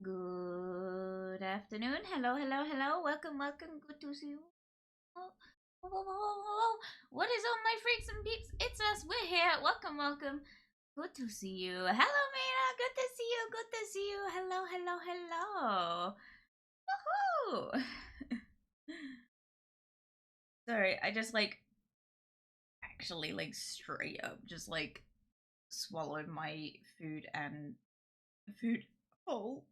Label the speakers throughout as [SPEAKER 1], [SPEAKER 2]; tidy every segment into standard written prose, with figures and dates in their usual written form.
[SPEAKER 1] Good afternoon. Hello, hello, hello. Welcome, welcome. Good to see you. Oh, whoa, whoa, whoa, whoa, whoa. What is up, my freaks and peeps? It's us. We're here. Welcome, welcome. Good to see you. Hello, Mina. Good to see you. Good to see you. Hello, hello, hello. Woohoo! Sorry, I just actually straight up just swallowed my food and food whole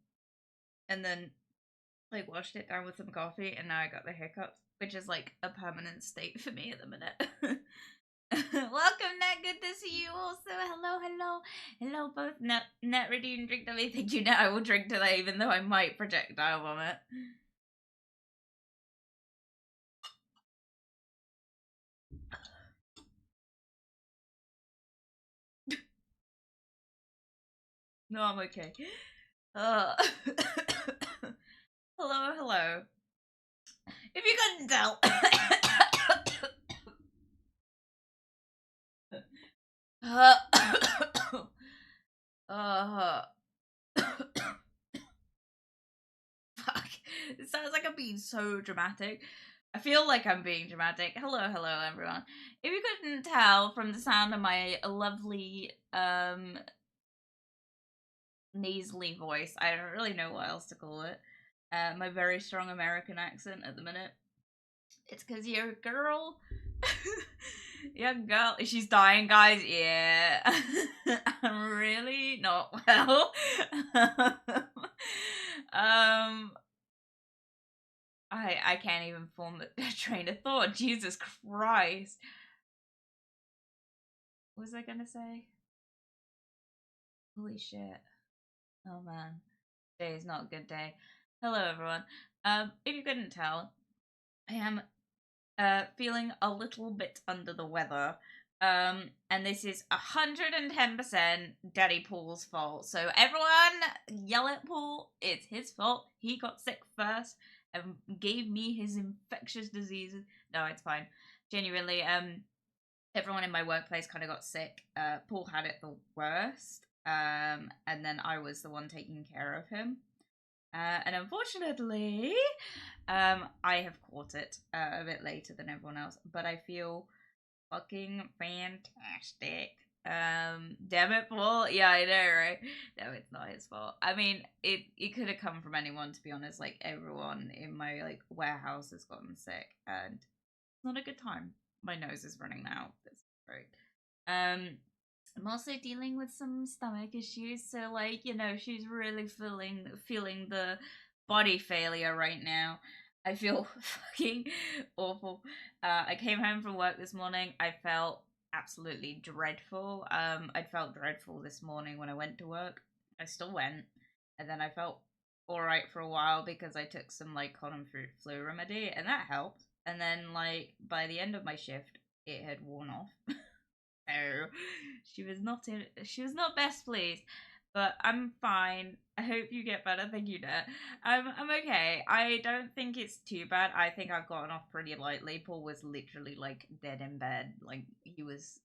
[SPEAKER 1] and then washed it down with some coffee, and now I got the hiccups, which is like a permanent state for me at the minute. Welcome, Net. Good to see you also. Hello, hello, hello, both. Net ready and drink today. Thank you, Net. I will drink today, even though I might projectile vomit. No, I'm okay. Uh, hello, hello. If you couldn't tell. uh, Fuck. It sounds like I'm being so dramatic. I feel like I'm being dramatic. Hello, hello, everyone. If you couldn't tell from the sound of my lovely, nasally voice, I don't really know what else to call it. My very strong American accent at the minute. It's because you're a girl. Young girl. She's dying, guys. Yeah. I'm really not well. I can't even form a train of thought. Jesus Christ. What was I gonna say? Holy shit. Oh man. Today is not a good day. Hello everyone. If you couldn't tell, I am feeling a little bit under the weather. And this is 110% Daddy Paul's fault. So everyone yell at Paul. It's his fault. He got sick first and gave me his infectious diseases. No, it's fine. Genuinely, everyone in my workplace kind of got sick. Paul had it the worst. And then I was the one taking care of him. And unfortunately, I have caught it a bit later than everyone else, but I feel fucking fantastic. Damn it, Paul. Yeah, I know, right? No, it's not his fault. I mean, it could have come from anyone, to be honest. Like, everyone in my warehouse has gotten sick, and it's not a good time. My nose is running now. That's great. I'm also dealing with some stomach issues, so she's really feeling the body failure right now. I feel fucking awful. I came home from work this morning. I felt absolutely dreadful. I felt dreadful this morning when I went to work. I still went, and then I felt alright for a while because I took some common flu remedy, and that helped. And then by the end of my shift, it had worn off. So she was not best pleased, but I'm fine. I hope you get better. Thank you, Dad. I'm okay. I don't think it's too bad. I think I've gotten off pretty lightly. Paul was literally dead in bed. He was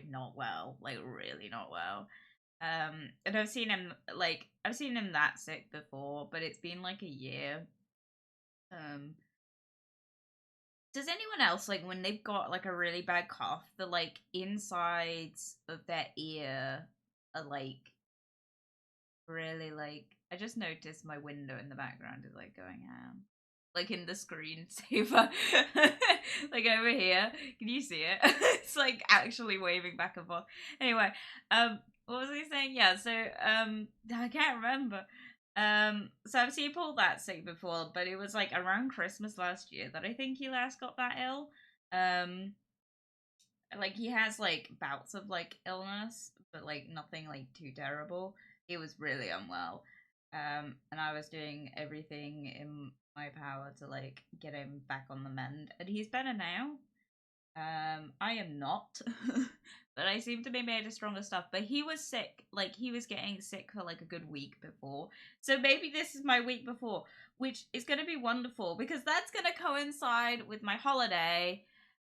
[SPEAKER 1] not well, really not well. And I've seen him that sick before, but it's been a year. Um, does anyone else when they've got a really bad cough, the insides of their ear are really I just noticed my window in the background is going ham. In the screensaver. Over here. Can you see it? It's actually waving back and forth. Anyway, what was I saying? Yeah, so I can't remember. So I've seen Paul that sick before, but it was around Christmas last year that I think he last got that ill. He has bouts of illness, but nothing too terrible. He was really unwell. And I was doing everything in my power to get him back on the mend, and he's better now. I am not, but I seem to be made of stronger stuff. But he was sick, he was getting sick for a good week before. So maybe this is my week before, which is going to be wonderful because that's going to coincide with my holiday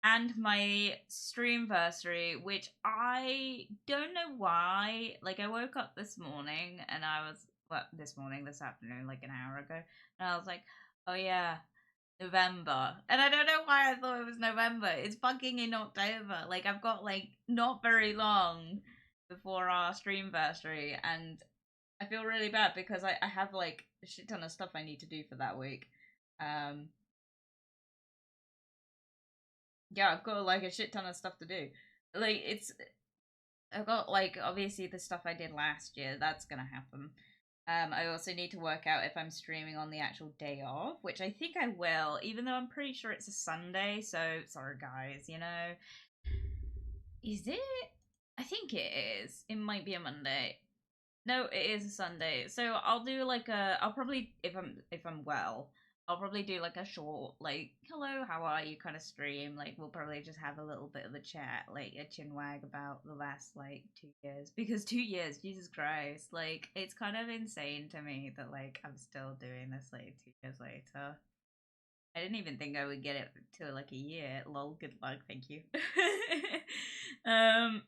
[SPEAKER 1] and my streamversary, which I don't know why. I woke up this morning and I was this afternoon, like an hour ago, and I was like, oh yeah, November. And I don't know why I thought it was November. It's fucking in October. Like, I've got, like, not very long before our streamversary, and I feel really bad because I have, like, a shit ton of stuff I need to do for that week. Yeah, I've got, like, a shit ton of stuff to do. Like, I've got, like, obviously the stuff I did last year, that's gonna happen. I also need to work out if I'm streaming on the actual day off, which I think I will, even though I'm pretty sure it's a Sunday, so sorry guys, you know. Is it? I think it is. It might be a Monday. No, it is a Sunday. So I'll do like I'll probably if I'm well, I'll probably do like a short like hello, how are you kind of stream. Like we'll probably just have a little bit of a chat, like a chinwag about the last like 2 years. Because 2 years, Jesus Christ, like it's kind of insane to me that like I'm still doing this like 2 years later. I didn't even think I would get it to like a year. Lol, good luck, thank you. um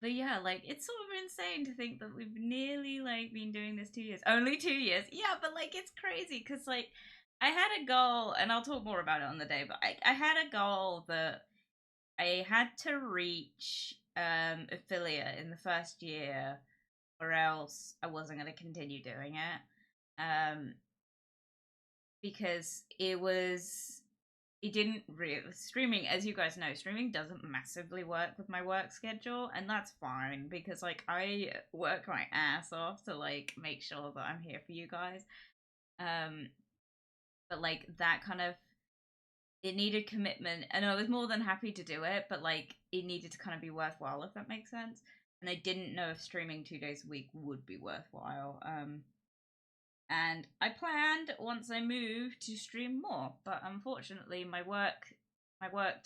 [SPEAKER 1] but yeah, like it's sort of insane to think that we've nearly like been doing this 2 years. Only 2 years. Yeah, but like it's crazy because like I had a goal, and I'll talk more about it on the day, but I had a goal that I had to reach affiliate in the first year or else I wasn't gonna continue doing it. Because it didn't really streaming, as you guys know, streaming doesn't massively work with my work schedule, and that's fine because like I work my ass off to like make sure that I'm here for you guys. um but like that kind of, it needed commitment, and I was more than happy to do it, but like it needed to kind of be worthwhile, if that makes sense. And I didn't know if streaming 2 days a week would be worthwhile. And I planned once I moved to stream more, but unfortunately my work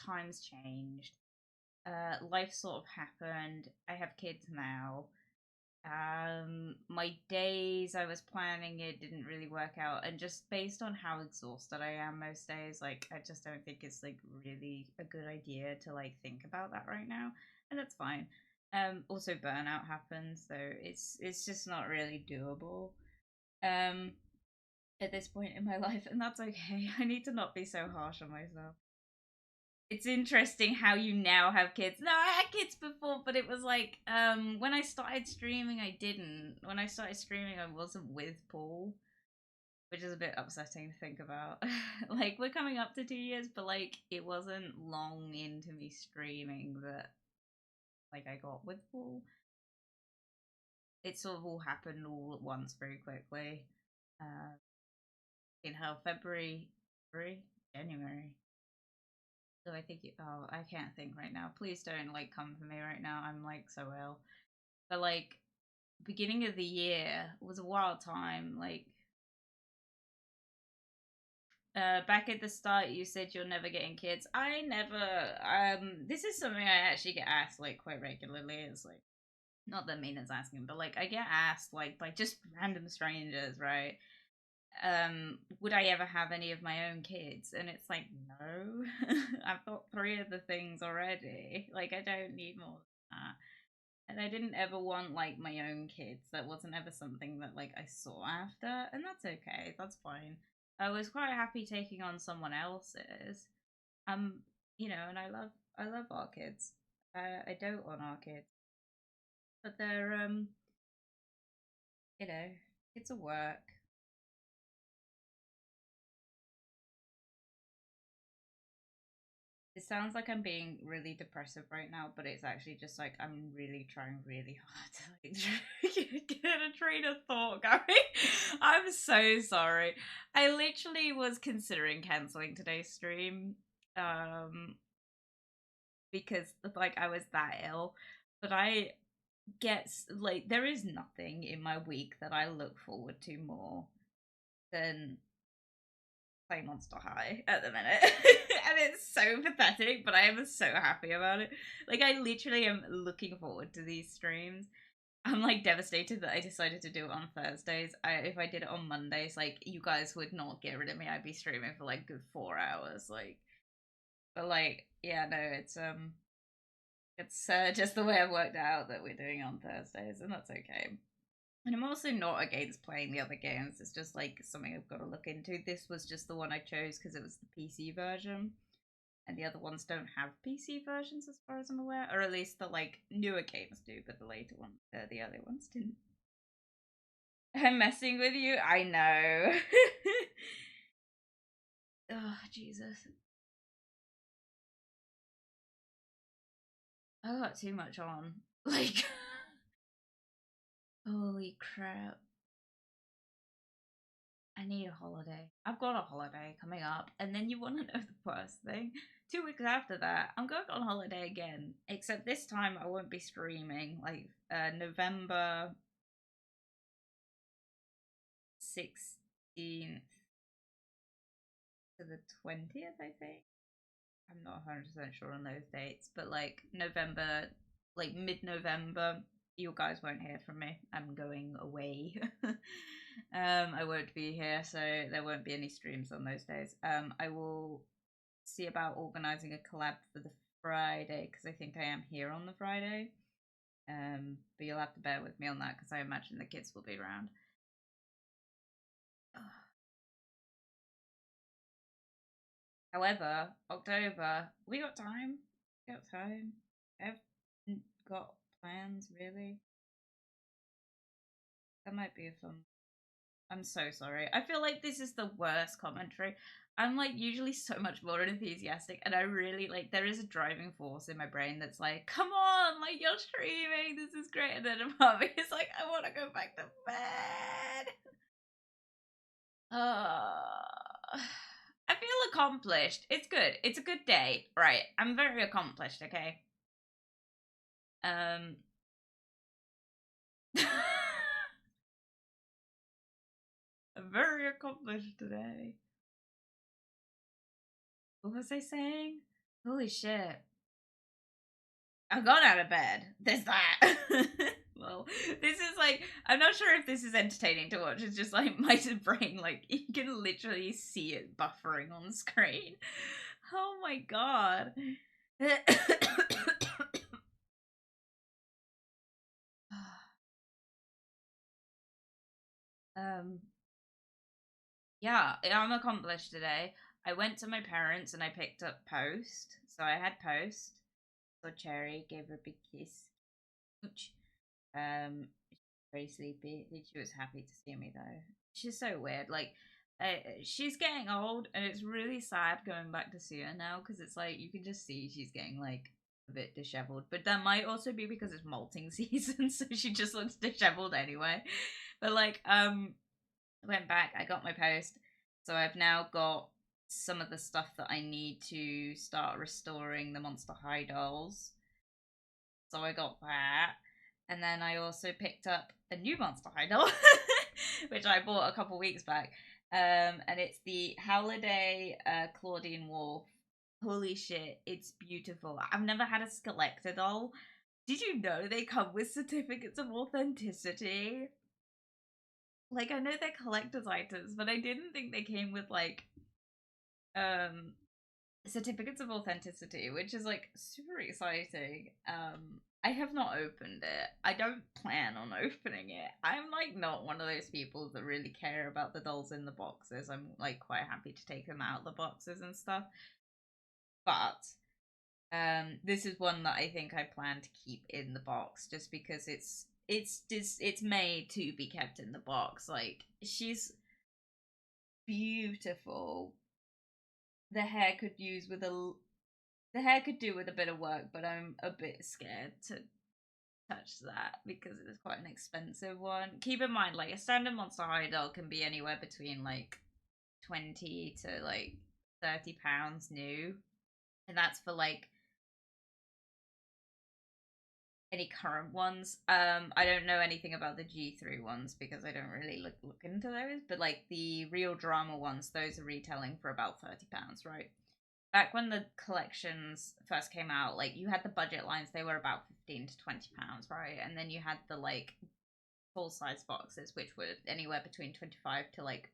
[SPEAKER 1] times changed. Life sort of happened. I have kids now. My days I was planning it didn't really work out, and just based on how exhausted I am most days, like I just don't think it's like really a good idea to like think about that right now, and that's fine. Also burnout happens, so it's just not really doable. Um, at this point in my life, and that's okay. I need to not be so harsh on myself. It's interesting how you now have kids. No, I had kids before, but it was like when I started streaming I didn't. When I started streaming I wasn't with Paul, which is a bit upsetting to think about. Like we're coming up to 2 years, but like it wasn't long into me streaming that like I got with Paul. It sort of all happened all at once very quickly. Uh, in how February, January. So I think oh, I can't think right now. Please don't like come for me right now. I'm like so ill. But like beginning of the year was a wild time. Like back at the start you said you're never getting kids. I never this is something I actually get asked like quite regularly. It's like not that Mina's asking, but like I get asked like by just random strangers, right? Would I ever have any of my own kids? And it's like, no. I've got 3 of the things already. Like, I don't need more than that. And I didn't ever want, like, my own kids. That wasn't ever something that, like, I sought after. And that's okay. That's fine. I was quite happy taking on someone else's. Um, and I love our kids. I dote on our kids. But they're, you know, it's a work. It sounds like I'm being really depressive right now, but it's actually just like I'm really trying really hard to like get a train of thought going. I'm so sorry. I literally was considering canceling today's stream, because like I was that ill, but I guess like there is nothing in my week that I look forward to more than play Monster High at the minute. And it's so pathetic, but I am so happy about it. Like, I literally am looking forward to these streams. I'm like devastated that I decided to do it on Thursdays. If I did it on Mondays, like, you guys would not get rid of me. I'd be streaming for like good 4 hours. Like, but like, yeah, no, it's just the way I've worked out that we're doing on Thursdays, and that's okay. And I'm also not against playing the other games. It's just like something I've got to look into. This was just the one I chose because it was the PC version. And the other ones don't have PC versions as far as I'm aware. Or at least the like newer games do, but the later ones, the other ones didn't. I'm messing with you? I know. Oh, Jesus. I got too much on. Like, holy crap. I need a holiday. I've got a holiday coming up. And then you want to know the worst thing? 2 weeks after that, I'm going on holiday again. Except this time I won't be streaming. Like, November 16th to the 20th, I think. I'm not 100% sure on those dates, but like November, like mid-November, you guys won't hear from me. I'm going away. I won't be here, so there won't be any streams on those days. I will see about organizing a collab for the Friday because I think I am here on the Friday. But you'll have to bear with me on that because I imagine the kids will be around. However, October, we got time. We got time. I've got plans, really. That might be a fun. I'm so sorry. I feel like this is the worst commentary. I'm like usually so much more enthusiastic, and I really like there is a driving force in my brain that's like, come on, like you're streaming, this is great. And then a part of me is like, I want to go back to bed. I feel accomplished. It's good. It's a good day. Right. I'm very accomplished, okay? Um I'm very accomplished today. What was I saying? Holy shit. I got out of bed. There's that. Well, this is like, I'm not sure if this is entertaining to watch. It's just like my brain, like, you can literally see it buffering on screen. Oh my god. um, yeah, I'm accomplished today. I went to my parents and I picked up Post. So I had Post. So Cherry gave her a big kiss. Um, very sleepy. She was happy to see me though. She's so weird. Like, she's getting old, and it's really sad going back to see her now because it's like you can just see she's getting like a bit disheveled. But that might also be because it's molting season, so she just looks disheveled anyway. But like, I went back. I got my Post, so I've now got some of the stuff that I need to start restoring the Monster High dolls. So I got that. And then I also picked up a new Monster High doll, which I bought a couple weeks back. And it's the Holiday Claudine Wolf. Holy shit, it's beautiful. I've never had a Skeletor doll. Did you know they come with certificates of authenticity? Like, I know they're collector's items, but I didn't think they came with, like, um, certificates of authenticity, which is like super exciting. I have not opened it. I don't plan on opening it. I'm like not one of those people that really care about the dolls in the boxes. I'm like quite happy to take them out of the boxes and stuff. But this is one that I think I plan to keep in the box just because it's made to be kept in the box. Like she's beautiful. The hair could use with a The hair could do with a bit of work, but I'm a bit scared to touch that because it's quite an expensive one. Keep in mind, like a standard Monster High doll can be anywhere between like 20 to like £30 new, and that's for like any current ones. I don't know anything about the G3 ones because I don't really look into those, but like the real drama ones, those are retailing for about £30, right? Back when the collections first came out, like you had the budget lines, they were about £15 to £20, right? And then you had the like full size boxes, which were anywhere between 25 to like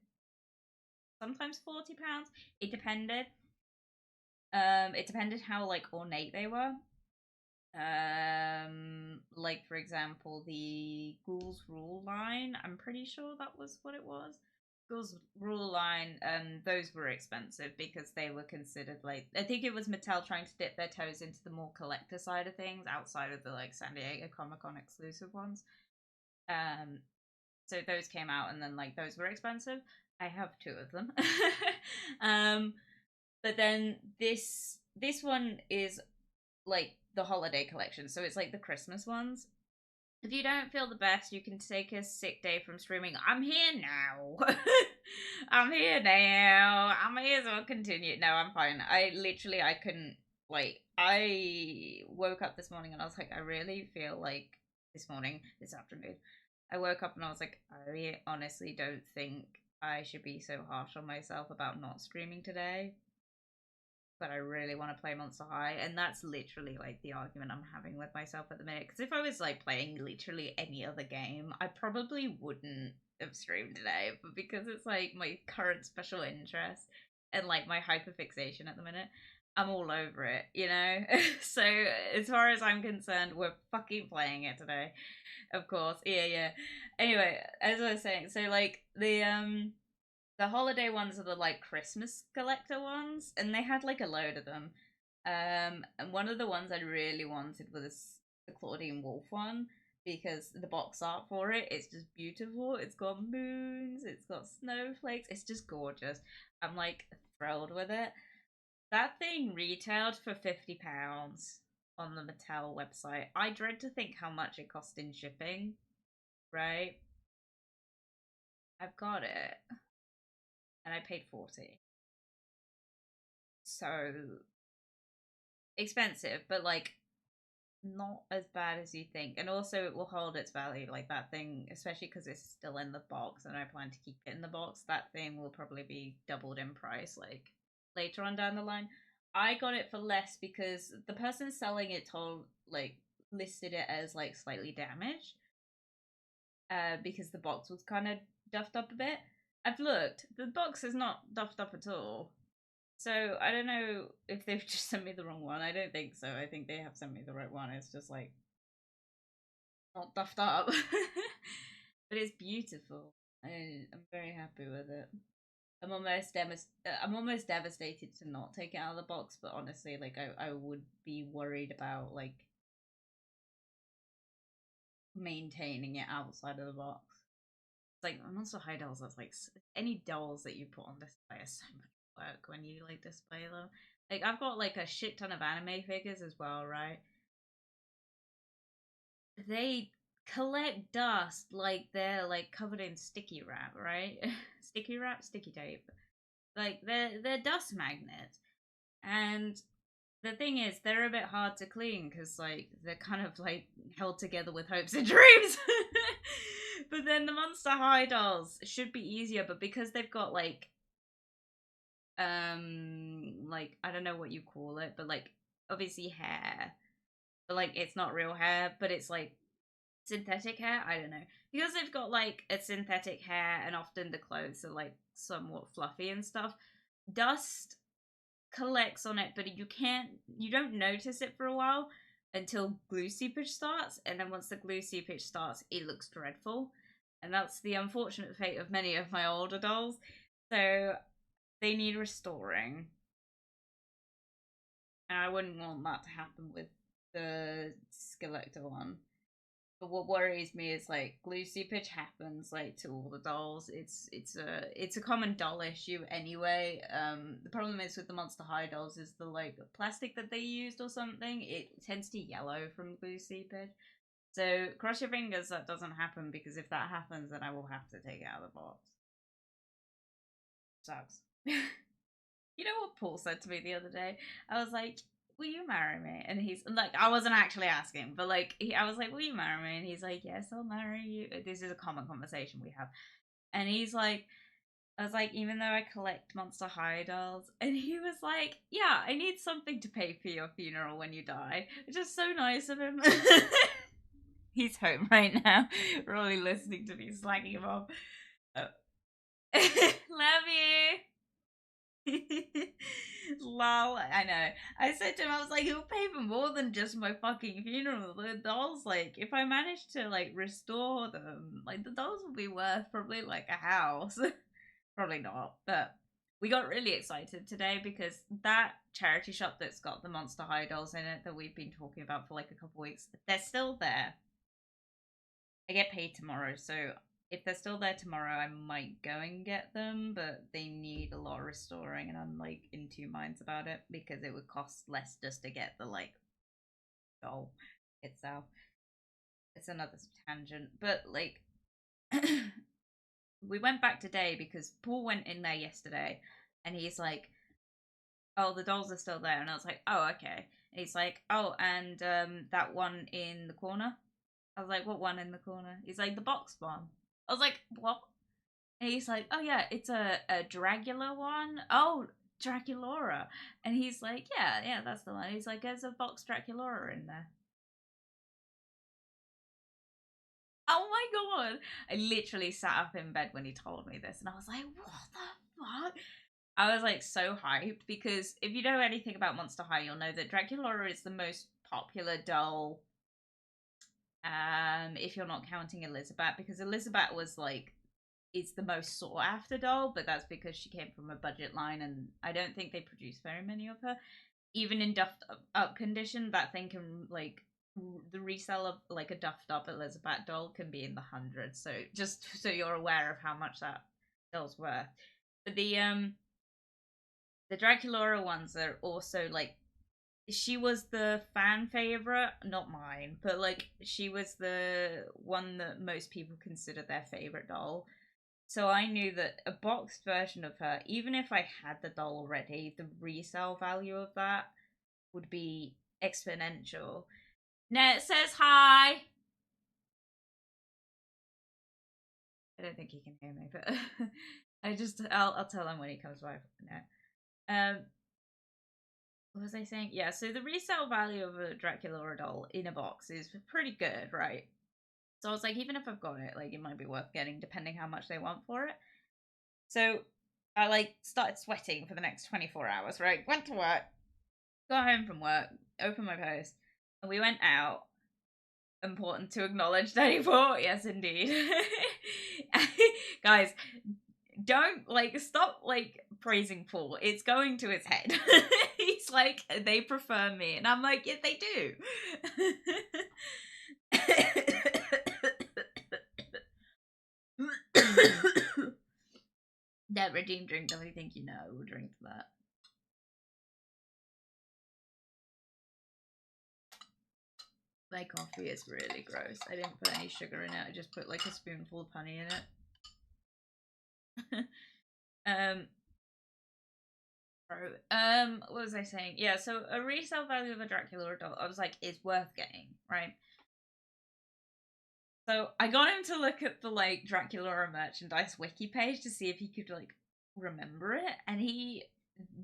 [SPEAKER 1] sometimes £40. It depended. It depended how like ornate they were. Like for example, the Ghouls Rule line. I'm pretty sure that was what it was. Ghouls Rule line, and those were expensive because they were considered like, I think it was Mattel trying to dip their toes into the more collector side of things outside of the like San Diego Comic Con exclusive ones. Um, so those came out, and then like those were expensive. I have two of them. um, but then this one is like the holiday collection, so it's like the Christmas ones. If you don't feel the best, you can take a sick day from streaming. I'm here now. I'm here now. I'm here, so I'll continue. No, I'm fine. I couldn't, like, I woke up this morning and I was like, I really feel like this afternoon, I woke up and I was like, I honestly don't think I should be so harsh on myself about not streaming today, but I really want to play Monster High, and that's literally like the argument I'm having with myself at the minute. Because if I was like playing literally any other game, I probably wouldn't have streamed today. But because it's like my current special interest and like my hyperfixation at the minute, I'm all over it, you know? So as far as I'm concerned, we're fucking playing it today. Of course. Yeah, yeah. Anyway, as I was saying, so like the holiday ones are the like Christmas collector ones, and they had like a load of them. And one of the ones I really wanted was the Claudine Wolf one because the box art for it's just beautiful. It's got moons, it's got snowflakes, it's just gorgeous. I'm like thrilled with it. That thing retailed for £50 on the Mattel website. I dread to think how much it cost in shipping, right? I've got it, and I paid 40. So expensive, but like not as bad as you think. And also, it will hold its value. Like that thing, especially because it's still in the box, and I plan to keep it in the box. That thing will probably be doubled in price, like later on down the line. I got it for less because the person selling it told like listed it as like slightly damaged, because the box was kind of duffed up a bit. I've looked. The box is not duffed up at all. So I don't know if they've just sent me the wrong one. I don't think so. I think they have sent me the right one. It's just like not duffed up. But it's beautiful. I'm very happy with it. I'm almost devastated to not take it out of the box, but honestly, like I would be worried about like maintaining it outside of the box. It's like Monster High dolls. That's like any dolls that you put on display are so much work when you like display them. Like I've got like a shit ton of anime figures as well, right? They collect dust like they're like covered in sticky wrap, right? Sticky wrap, sticky tape. Like they're dust magnets. And the thing is, they're a bit hard to clean because like they're kind of like held together with hopes and dreams. But then the Monster High dolls should be easier, but because they've got like I don't know what you call it, but like obviously hair, but like it's not real hair, but it's like synthetic hair. I don't know, because they've got like a synthetic hair, and often the clothes are like somewhat fluffy and stuff. Dust collects on it, but you don't notice it for a while until glue seepage starts, and then once the glue seepage starts, it looks dreadful, and that's the unfortunate fate of many of my older dolls. So they need restoring, and I wouldn't want that to happen with the Skeletor one. But what worries me is like glue seepage happens like to all the dolls. It's a common doll issue anyway. The problem is with the Monster High dolls is the like plastic that they used or something. It tends to yellow from glue seepage. So cross your fingers that doesn't happen, because if that happens, then I will have to take it out of the box. Sucks. You know what Paul said to me the other day? I was like, will you marry me? And he's like, I wasn't actually asking, but like, I was like, will you marry me? And he's like, yes, I'll marry you. This is a common conversation we have. And he's like, I was like, even though I collect Monster High dolls. And he was like, yeah, I need something to pay for your funeral when you die. Which is so nice of him. He's home right now, really listening to me slagging him off. Oh. Love you. Lol, I know. I said to him, I was like, he'll pay for more than just my fucking funeral. The dolls, like, if I manage to, like, restore them, like, the dolls will be worth probably, like, a house. Probably not, but we got really excited today because that charity shop that's got the Monster High dolls in it that we've been talking about for, like, a couple weeks, they're still there. I get paid tomorrow, so if they're still there tomorrow, I might go and get them, but they need a lot of restoring, and I'm like in two minds about it because it would cost less just to get the like doll itself. It's another tangent, but like we went back today because Paul went in there yesterday, and he's like, "Oh, the dolls are still there," and I was like, "Oh, okay." And he's like, "Oh, and that one in the corner." I was like, "What one in the corner?" He's like, "The box one." I was like, "What?" And he's like, "Oh yeah, it's a Dracula one. Oh, Draculaura." And he's like, "Yeah, that's the one." He's like, "There's a box Draculaura in there." Oh my god! I literally sat up in bed when he told me this, and I was like, "What the fuck?" I was like so hyped because if you know anything about Monster High, you'll know that Draculaura is the most popular doll. If you're not counting Elizabeth, because Elizabeth was like is the most sought after doll, but that's because she came from a budget line, and I don't think they produce very many of her. Even in duffed up condition, that thing can like the resale of like a duffed up Elizabeth doll can be in the hundreds. So just so you're aware of how much that doll's worth. But the Draculaura ones are also like she was the fan favorite, not mine, but like she was the one that most people consider their favorite doll. So I knew that a boxed version of her, even if I had the doll already, the resale value of that would be exponential. Net says hi. I don't think he can hear me, but I'll tell him when he comes by. No. What was I saying? Yeah, so the resale value of a Dracula doll in a box is pretty good, right? So I was like, even if I've got it, like it might be worth getting, depending how much they want for it. So I like started sweating for the next 24 hours, right? Went to work, got home from work, opened my post, and we went out. Important to acknowledge, 94. Yes, indeed. Guys, don't like stop like praising Paul. It's going to his head. He's like, they prefer me, and I'm like, yes, they do. That redeem drink, don't you think you know? We'll drink that. My coffee is really gross. I didn't put any sugar in it. I just put like a spoonful of honey in it. um, what was I saying? Yeah, so a resale value of a Dracula doll, I was like, is worth getting, right? So I got him to look at the like Dracula merchandise wiki page to see if he could like remember it, and he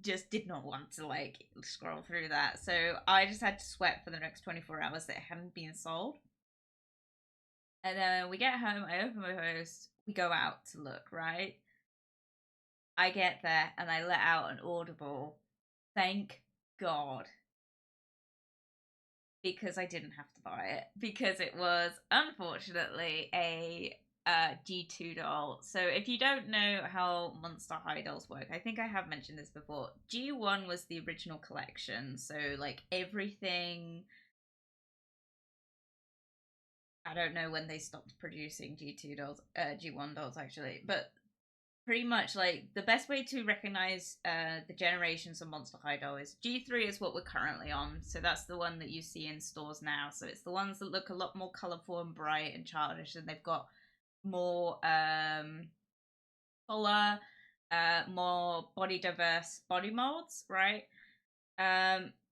[SPEAKER 1] just did not want to like scroll through that. So I just had to sweat for the next 24 hours that it hadn't been sold. And then we get home, I open my post, we go out to look, right? I get there and I let out an audible, thank God, because I didn't have to buy it because it was unfortunately a G2 doll. So if you don't know how Monster High dolls work, I think I have mentioned this before. G1 was the original collection, so like everything. I don't know when they stopped producing G2 dolls, G1 dolls actually, but pretty much like the best way to recognize the generations of Monster High doll is G3 is what we're currently on, so that's the one that you see in stores now. So it's the ones that look a lot more colorful and bright and childish, and they've got more color, more body diverse body molds, right?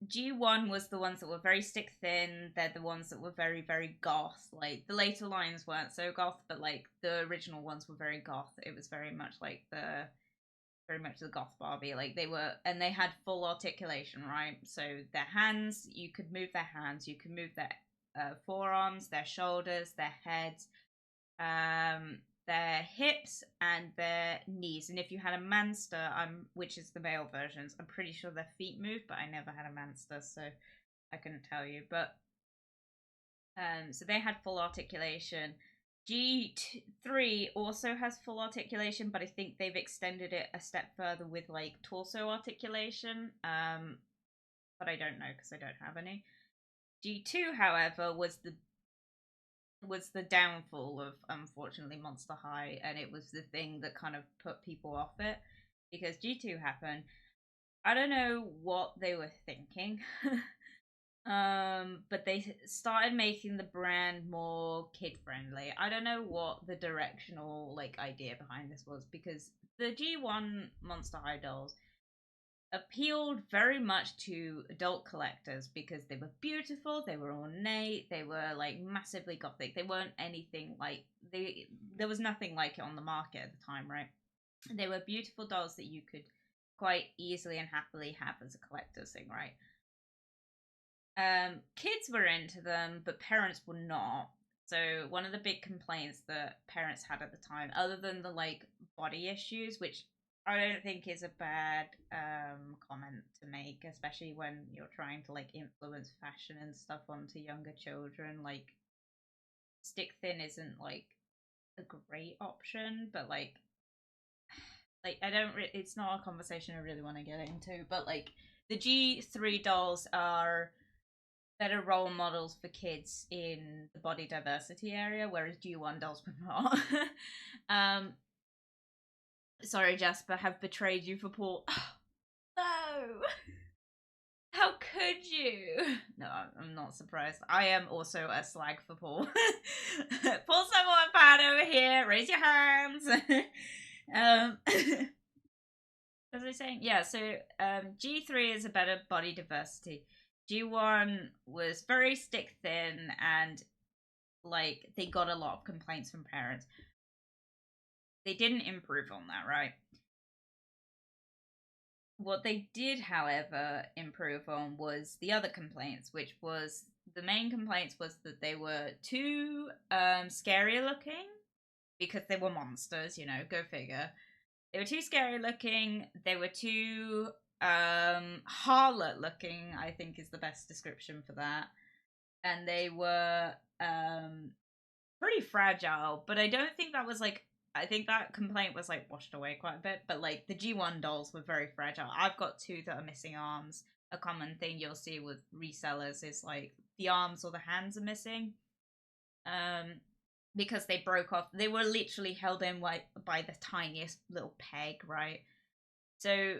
[SPEAKER 1] G1 was the ones that were very stick thin. They're the ones that were very, very goth. Like the later lines weren't so goth, but like the original ones were very goth. It was very much like very much the goth Barbie. Like they were, and they had full articulation, right? So their hands, you could move their hands, you could move their forearms, their shoulders, their heads. their hips and their knees. And if you had a manster, which is the male versions, I'm pretty sure their feet move, but I never had a manster, so I couldn't tell you. But so they had full articulation. G3 also has full articulation, but I think they've extended it a step further with like torso articulation. But I don't know because I don't have any. G2, however, was the downfall of, unfortunately, Monster High, and it was the thing that kind of put people off it, because G2 happened. I don't know what they were thinking. But they started making the brand more kid friendly. I don't know what the directional like idea behind this was, because the G1 Monster High dolls appealed very much to adult collectors because they were beautiful, they were ornate, they were like massively gothic. They weren't anything like there was nothing like it on the market at the time, right? They were beautiful dolls that you could quite easily and happily have as a collector's thing, right? Kids were into them, but parents were not. So one of the big complaints that parents had at the time, other than the like body issues, which I don't think is a bad comment to make, especially when you're trying to like influence fashion and stuff onto younger children. Like, stick thin isn't like a great option, but like I don't. It's not a conversation I really want to get into. But like the G3 dolls are better role models for kids in the body diversity area, whereas G1 dolls were not. um, sorry, Jasper, have betrayed you for Paul. No! How could you? No, I'm not surprised. I am also a slag for Paul. Pull someone fan over here. Raise your hands. As I was saying, yeah, so G3 is a better body diversity. G1 was very stick thin, and like they got a lot of complaints from parents. They didn't improve on that, right? What they did, however, improve on was the other complaints, which was the main complaints was that they were too scary looking because they were monsters, go figure. They were too scary looking, they were too harlot looking, I think is the best description for that. And they were pretty fragile, but I don't think that was like, I think that complaint was like washed away quite a bit, but like the G1 dolls were very fragile. I've got two that are missing arms. A common thing you'll see with resellers is like the arms or the hands are missing. Because they broke off. They were literally held in by the tiniest little peg, right? So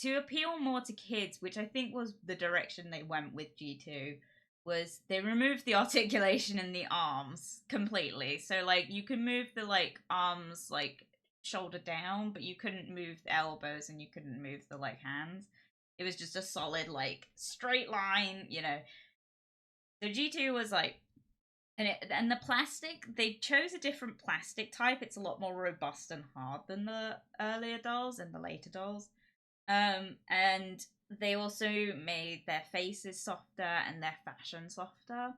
[SPEAKER 1] to appeal more to kids, which I think was the direction they went with G2, was they removed the articulation in the arms completely. So like you could move the like arms like shoulder down, but you couldn't move the elbows and you couldn't move the like hands. It was just a solid like straight line, So G2 was like, and the plastic, they chose a different plastic type. It's a lot more robust and hard than the earlier dolls and the later dolls. And they also made their faces softer and their fashion softer,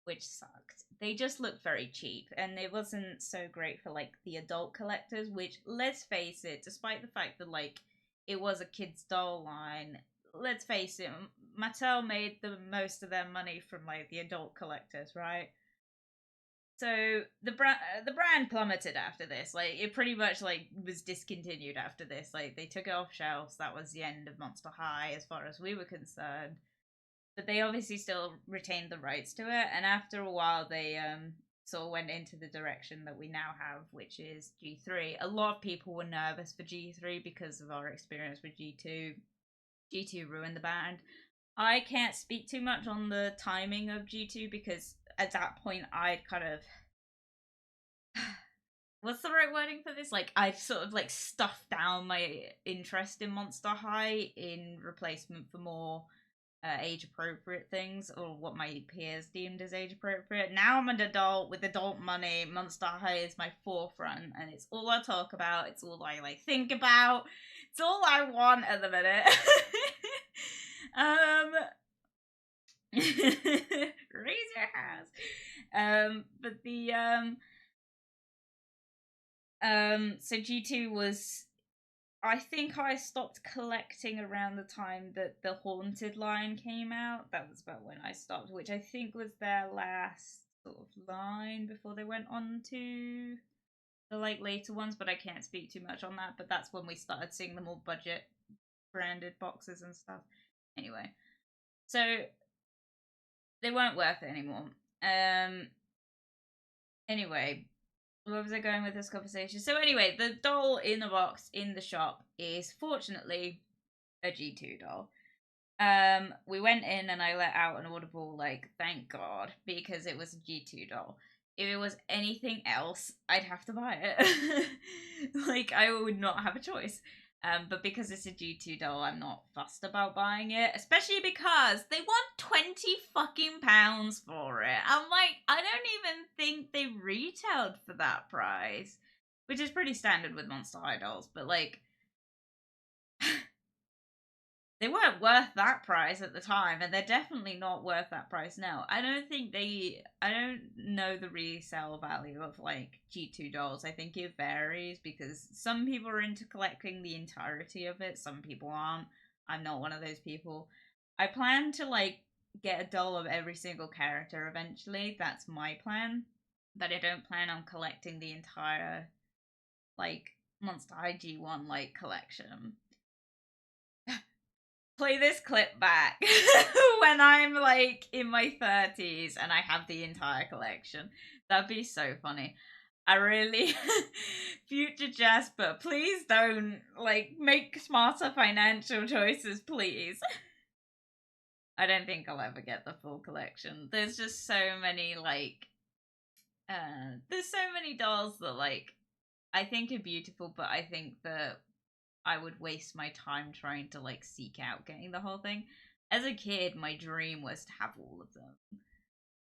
[SPEAKER 1] which sucked. They just looked very cheap, and it wasn't so great for like the adult collectors, which, let's face it, despite the fact that like it was a kids doll line, let's face it, Mattel made the most of their money from like the adult collectors, right? So the brand plummeted after this. Like it pretty much like was discontinued after this. Like they took it off shelves. That was the end of Monster High as far as we were concerned. But they obviously still retained the rights to it. And after a while, they sort of went into the direction that we now have, which is G3. A lot of people were nervous for G3 because of our experience with G2. G2 ruined the band. I can't speak too much on the timing of G2 because at that point I'd kind of what's the right wording for this? Like I've sort of like stuffed down my interest in Monster High in replacement for more age appropriate things, or what my peers deemed as age appropriate. Now I'm an adult with adult money. Monster High is my forefront, and it's all I talk about. It's all I like think about. It's all I want at the minute. Raise your hands. But So G2 was, I think I stopped collecting around the time that the Haunted line came out. That was about when I stopped, which I think was their last sort of line before they went on to the like later ones, but I can't speak too much on that. But that's when we started seeing the more budget branded boxes and stuff. Anyway, so they weren't worth it anymore. Anyway, where was I going with this conversation? So anyway, the doll in the box in the shop is fortunately a G2 doll. We went in and I let out an audible like thank God because it was a G2 doll. If it was anything else, I'd have to buy it. Like I would not have a choice. But because it's a G2 doll, I'm not fussed about buying it, especially because they want 20 fucking pounds for it. I'm like, I don't even think they retailed for that price, which is pretty standard with Monster High dolls, but like they weren't worth that price at the time, and they're definitely not worth that price now. I don't know the resale value of like G2 dolls. I think it varies because some people are into collecting the entirety of it, some people aren't. I'm not one of those people. I plan to like get a doll of every single character eventually. That's my plan. But I don't plan on collecting the entire like Monster High G1 like collection. Play this clip back when I'm like in my 30s and I have the entire collection. That'd be so funny. I really future Jasper, please don't like make smarter financial choices, please. I don't think I'll ever get the full collection. There's just so many like there's so many dolls that like I think are beautiful, but I think that I would waste my time trying to like seek out getting the whole thing. As a kid, my dream was to have all of them.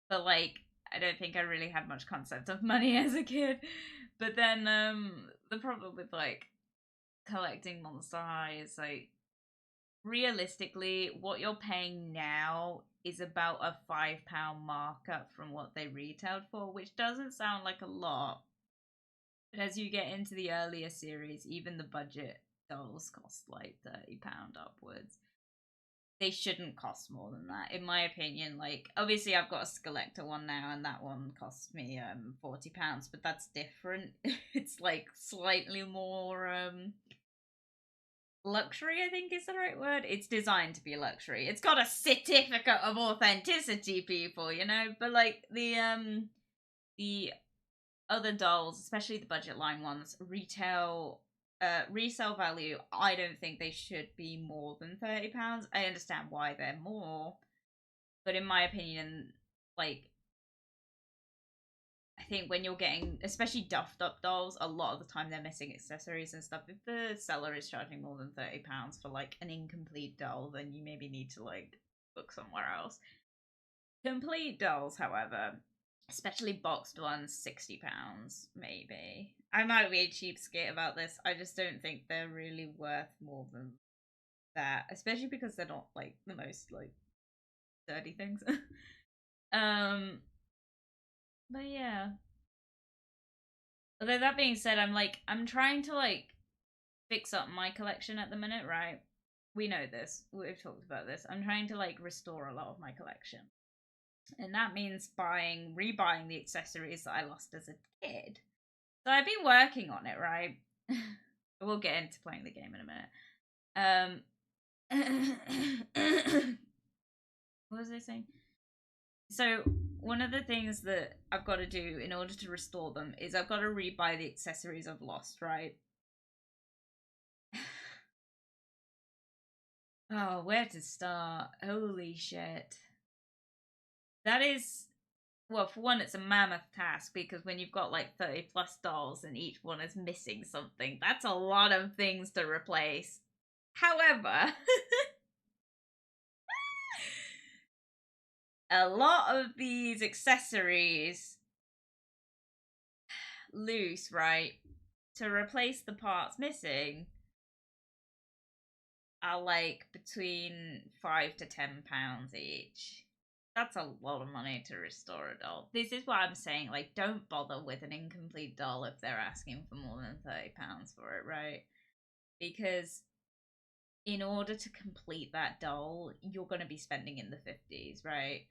[SPEAKER 1] But like I don't think I really had much concept of money as a kid. But then the problem with like collecting Monster High is like realistically what you're paying now is about a £5 markup from what they retailed for, which doesn't sound like a lot. But as you get into the earlier series, even the budget dolls cost like £30 upwards. They shouldn't cost more than that, in my opinion. Like, obviously, I've got a Skeletor one now, and that one cost me £40, but that's different. It's like slightly more luxury, I think is the right word. It's designed to be luxury. It's got a certificate of authenticity, people, you know. But like the other dolls, especially the budget line ones, resale value, I don't think they should be more than £30. I understand why they're more, but in my opinion, like I think when you're getting especially duffed up dolls, a lot of the time they're missing accessories and stuff. If the seller is charging more than £30 for like an incomplete doll, then you maybe need to like look somewhere else. Complete dolls, however, especially boxed ones, £60 maybe. I might be a cheapskate about this. I just don't think they're really worth more than that, especially because they're not like the most like dirty things. um, but yeah. Although that being said, I'm trying to like fix up my collection at the minute, right? We know this. We've talked about this. I'm trying to like restore a lot of my collection. And that means rebuying the accessories that I lost as a kid. So I've been working on it, right? We'll get into playing the game in a minute. What was I saying? So one of the things that I've got to do in order to restore them is I've got to rebuy the accessories I've lost, right? Oh, where to start? Holy shit. That is, well, for one, it's a mammoth task because when you've got like 30 plus dolls and each one is missing something, that's a lot of things to replace. However, a lot of these accessories loose, right? To replace the parts missing are like between £5 to £10 each. That's a lot of money to restore a doll. This is why I'm saying, like, don't bother with an incomplete doll if they're asking for more than £30 for it, right? Because in order to complete that doll, you're going to be spending in the 50s, right?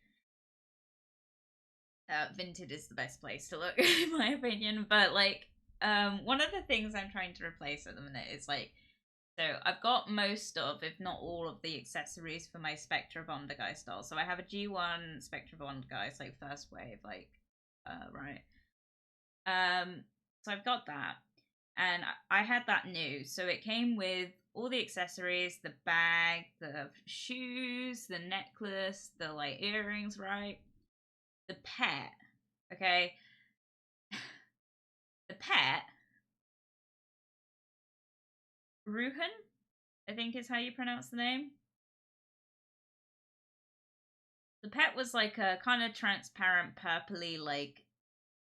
[SPEAKER 1] Vinted is the best place to look, in my opinion. But, like, one of the things I'm trying to replace at the minute is, like, so I've got most of, if not all of the accessories for my Spectre Vondergeist doll. So I have a G1 Spectre Vondergeist, like first wave, like, right. So I've got that. And I had that new. So it came with all the accessories, the bag, the shoes, the necklace, the, like, earrings, right? The pet, okay? The pet, Ruhan, I think is how you pronounce the name. The pet was like a kind of transparent, purpley, like,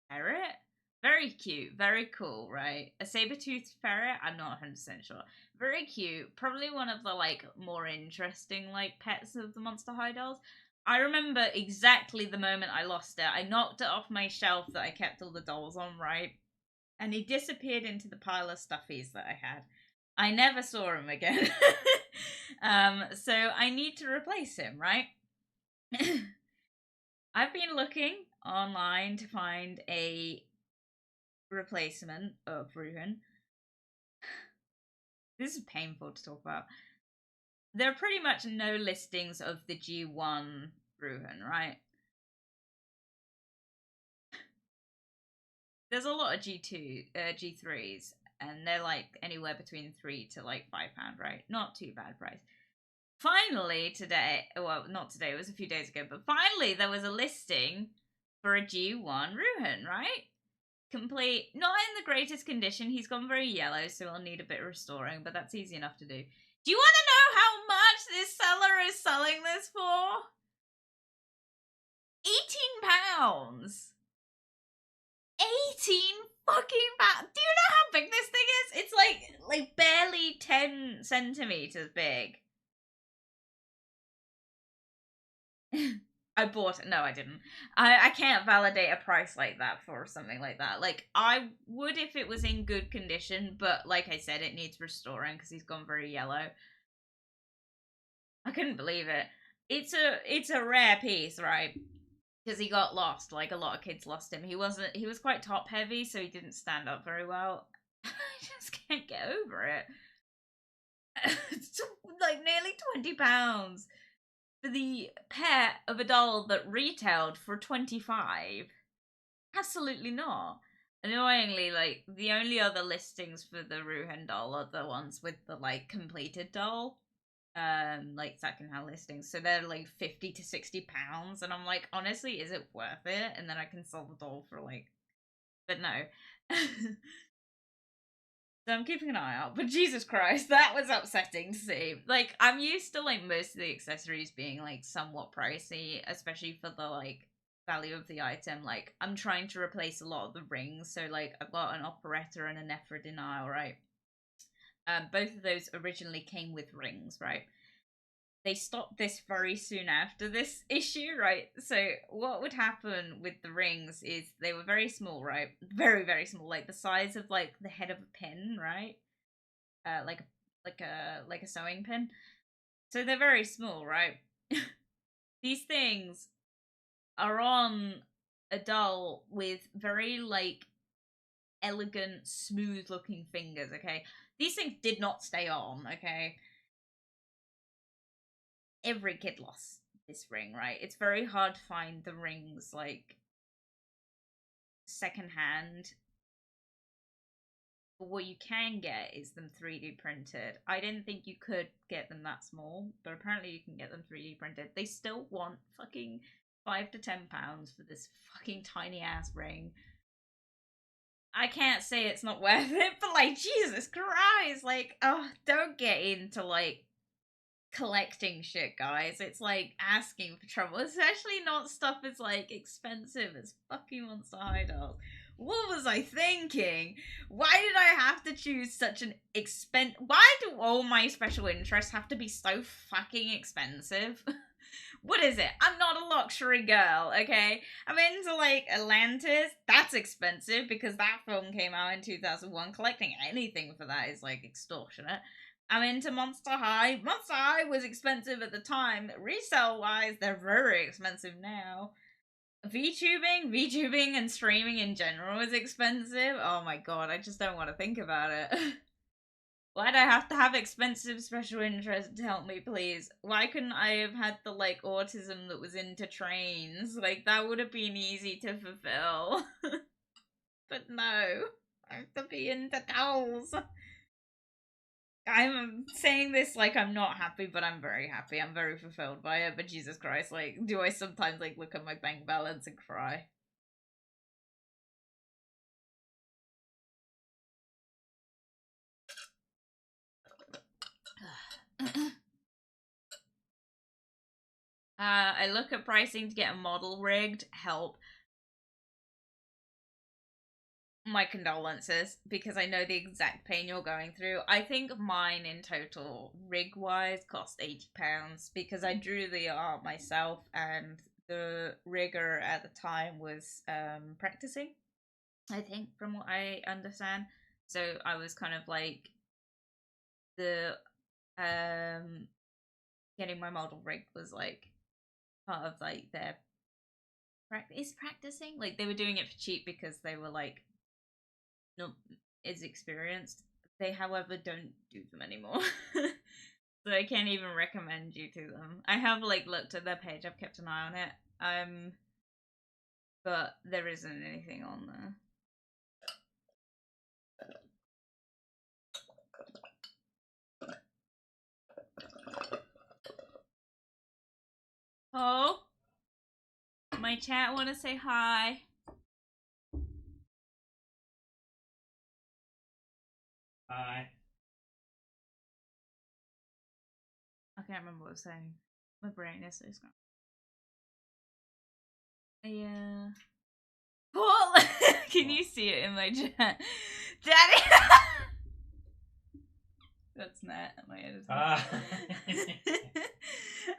[SPEAKER 1] ferret. Very cute, very cool, right? A saber-toothed ferret, I'm not 100% sure. Very cute, probably one of the, like, more interesting, like, pets of the Monster High dolls. I remember exactly the moment I lost it. I knocked it off my shelf that I kept all the dolls on, right? And he disappeared into the pile of stuffies that I had. I never saw him again. So I need to replace him, right? I've been looking online to find a replacement of Ruhan. This is painful to talk about. There are pretty much no listings of the G1 Ruhan, right? There's a lot of G3s, and they're like anywhere between £3 to like £5, right? Not too bad price. Finally today, well, not today, it was a few days ago, but finally there was a listing for a G1 Ruhan, right? Complete, not in the greatest condition. He's gone very yellow, so he'll need a bit of restoring, but that's easy enough to do. Do you want to know how much this seller is selling this for? £18. 18 fucking pounds. Do you know how big this thing is? It's like barely 10 centimeters big. I bought it. No, I didn't. I can't validate a price like that for something like that. Like, I would if it was in good condition, but like I said, it needs restoring because he's gone very yellow. I couldn't believe it. It's a rare piece, right? Because he got lost. Like, a lot of kids lost him. He was quite top heavy, so he didn't stand up very well. I just can't get over it. It's like nearly £20 for the pet of a doll that retailed for 25. Absolutely not. Annoyingly, like, the only other listings for the Ruhan doll are the ones with the, like, completed doll. Like, secondhand listings. So they're like £50 to £60. And I'm like, honestly, is it worth it? And then I can sell the doll for, like, but no. So I'm keeping an eye out. But Jesus Christ, that was upsetting to see. Like, I'm used to, like, most of the accessories being, like, somewhat pricey, especially for the, like, value of the item. Like, I'm trying to replace a lot of the rings. So, like, I've got an operetta and a Nephrodinile, right? Both of those originally came with rings, right? They stopped this very soon after this issue, right? So what would happen with the rings is they were very small, right? Very, very small, like the size of, like, the head of a pin, right? Like a sewing pin. So they're very small, right? These things are on a doll with very, like, elegant, smooth looking fingers, okay? These things did not stay on, okay? Every kid lost this ring, right? It's very hard to find the rings, like, secondhand. But what you can get is them 3D printed. I didn't think you could get them that small, but apparently you can get them 3D printed. They still want fucking £5 to £10 for this fucking tiny ass ring. I can't say it's not worth it, but, like, Jesus Christ, like, oh, don't get into, like, collecting shit, guys. It's like asking for trouble, especially not stuff as, like, expensive as fucking Monster High dolls. What was I thinking? Why did I have to choose such an why do all my special interests have to be so fucking expensive? What is it? I'm not a luxury girl, okay? I'm into like Atlantis. That's expensive because that film came out in 2001. Collecting anything for that is like extortionate. I'm into Monster High. Monster High was expensive at the time. Resale wise, they're very expensive now. VTubing and streaming in general is expensive. Oh my god, I just don't want to think about it. Why'd I have to have expensive special interest to help me, please? Why couldn't I have had the, like, autism that was into trains? Like, that would have been easy to fulfill. But no. I have to be into dolls. I'm saying this like I'm not happy, but I'm very happy. I'm very fulfilled by it, but Jesus Christ, like, do I sometimes, like, look at my bank balance and cry? I look at pricing to get a model rigged. Help. My condolences, because I know the exact pain you're going through. I think mine in total, rig wise, cost £80 because I drew the art myself and the rigger at the time was practicing, I think, from what I understand. So I was kind of like the getting my model rigged was like part of like their practicing. Like they were doing it for cheap because they were like not is experienced. They, however, don't do them anymore. So I can't even recommend you to them. I have like looked at their page, I've kept an eye on it. But there isn't anything on there. Oh, my chat want to say hi.
[SPEAKER 2] Hi.
[SPEAKER 1] I can't remember what I was saying. My brain is so scrambled. Yeah. Paul, can you see it in my chat? Daddy! That's Nat, my editor.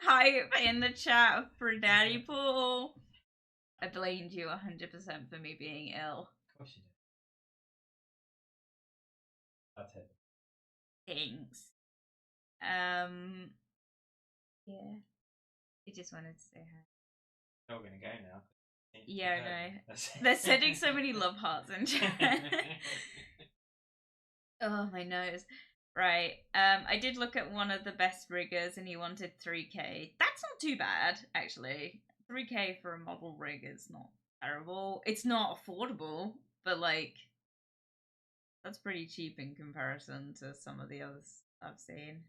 [SPEAKER 1] Hype in the chat for Daddy Paul. I blamed you 100% for me being ill.
[SPEAKER 2] Of course you did. That's it.
[SPEAKER 1] Thanks. Yeah. I just wanted to say hi.
[SPEAKER 2] You're gonna go now.
[SPEAKER 1] Yeah, no. They're sending so many love hearts in chat. Oh, my nose. Right. I did look at one of the best riggers and he wanted 3k. That's not too bad, actually. 3k for a model rig is not terrible. It's not affordable, but like that's pretty cheap in comparison to some of the others I've seen.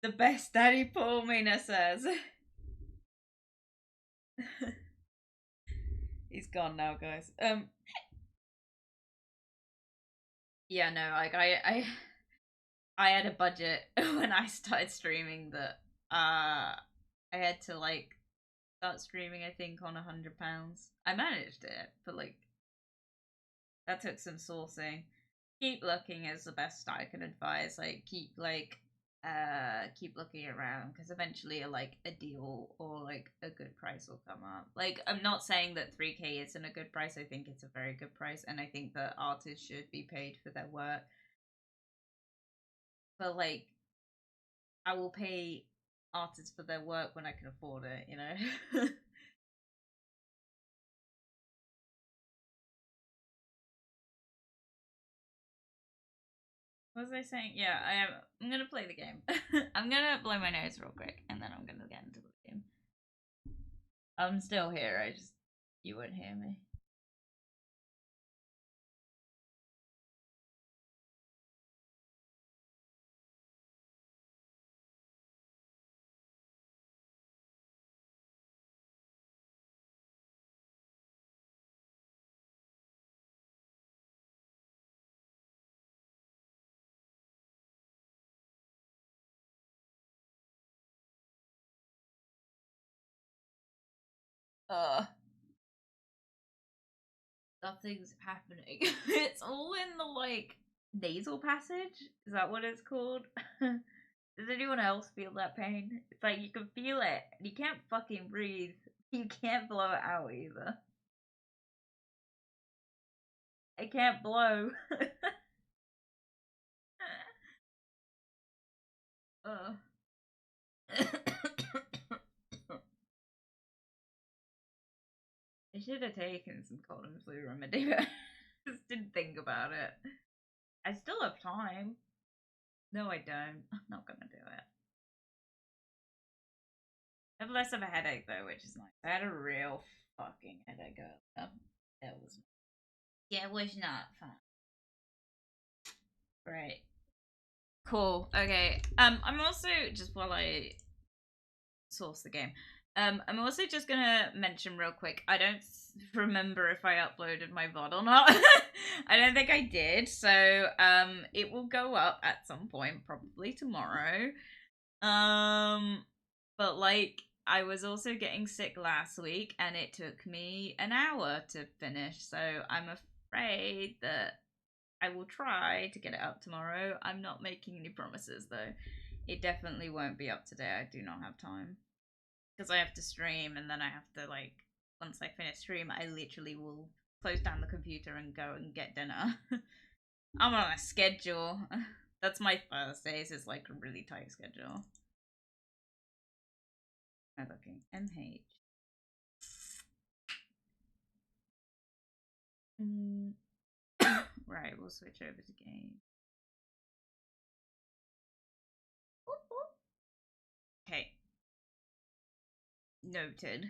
[SPEAKER 1] The best Daddy Paul, Mina says. He's gone now, guys. Yeah, no, like I had a budget when I started streaming that I had to like start streaming I think on £100. I managed it, but like that took some sourcing. Keep looking is the best I can advise. Like keep looking around because eventually a deal or like a good price will come up. Like I'm not saying that 3k isn't a good price. I think it's a very good price and I think that artists should be paid for their work. But like I will pay artists for their work when I can afford it, you know. What was I saying? Yeah, I'm gonna play the game. I'm gonna blow my nose real quick, and then I'm gonna get into the game. I'm still here. I just you wouldn't hear me. Uh, nothing's happening. It's all in the like nasal passage. Is that what it's called? Does anyone else feel that pain? It's like you can feel it, and you can't fucking breathe. You can't blow it out either. I can't blow. Ugh. I should have taken some cold and flu remedy, but I just didn't think about it. I still have time. No, I don't. I'm not gonna do it. I have less of a headache though, which is nice. I had a real fucking headache earlier. It was. Yeah, it was not fun. Right. Cool. Okay. I'm also just while I source the game. I'm also just gonna mention real quick. I don't remember if I uploaded my VOD or not. I don't think I did. So it will go up at some point, probably tomorrow. But like I was also getting sick last week, and it took me an hour to finish. So I'm afraid that I will try to get it up tomorrow. I'm not making any promises though. It definitely won't be up today. I do not have time because I have to stream, and then I have to like once I finish stream, I literally will close down the computer and go and get dinner. I'm on a schedule. That's my Thursdays. It's like a really tight schedule. I'm looking MH. Right, we'll switch over to game. Okay. Noted.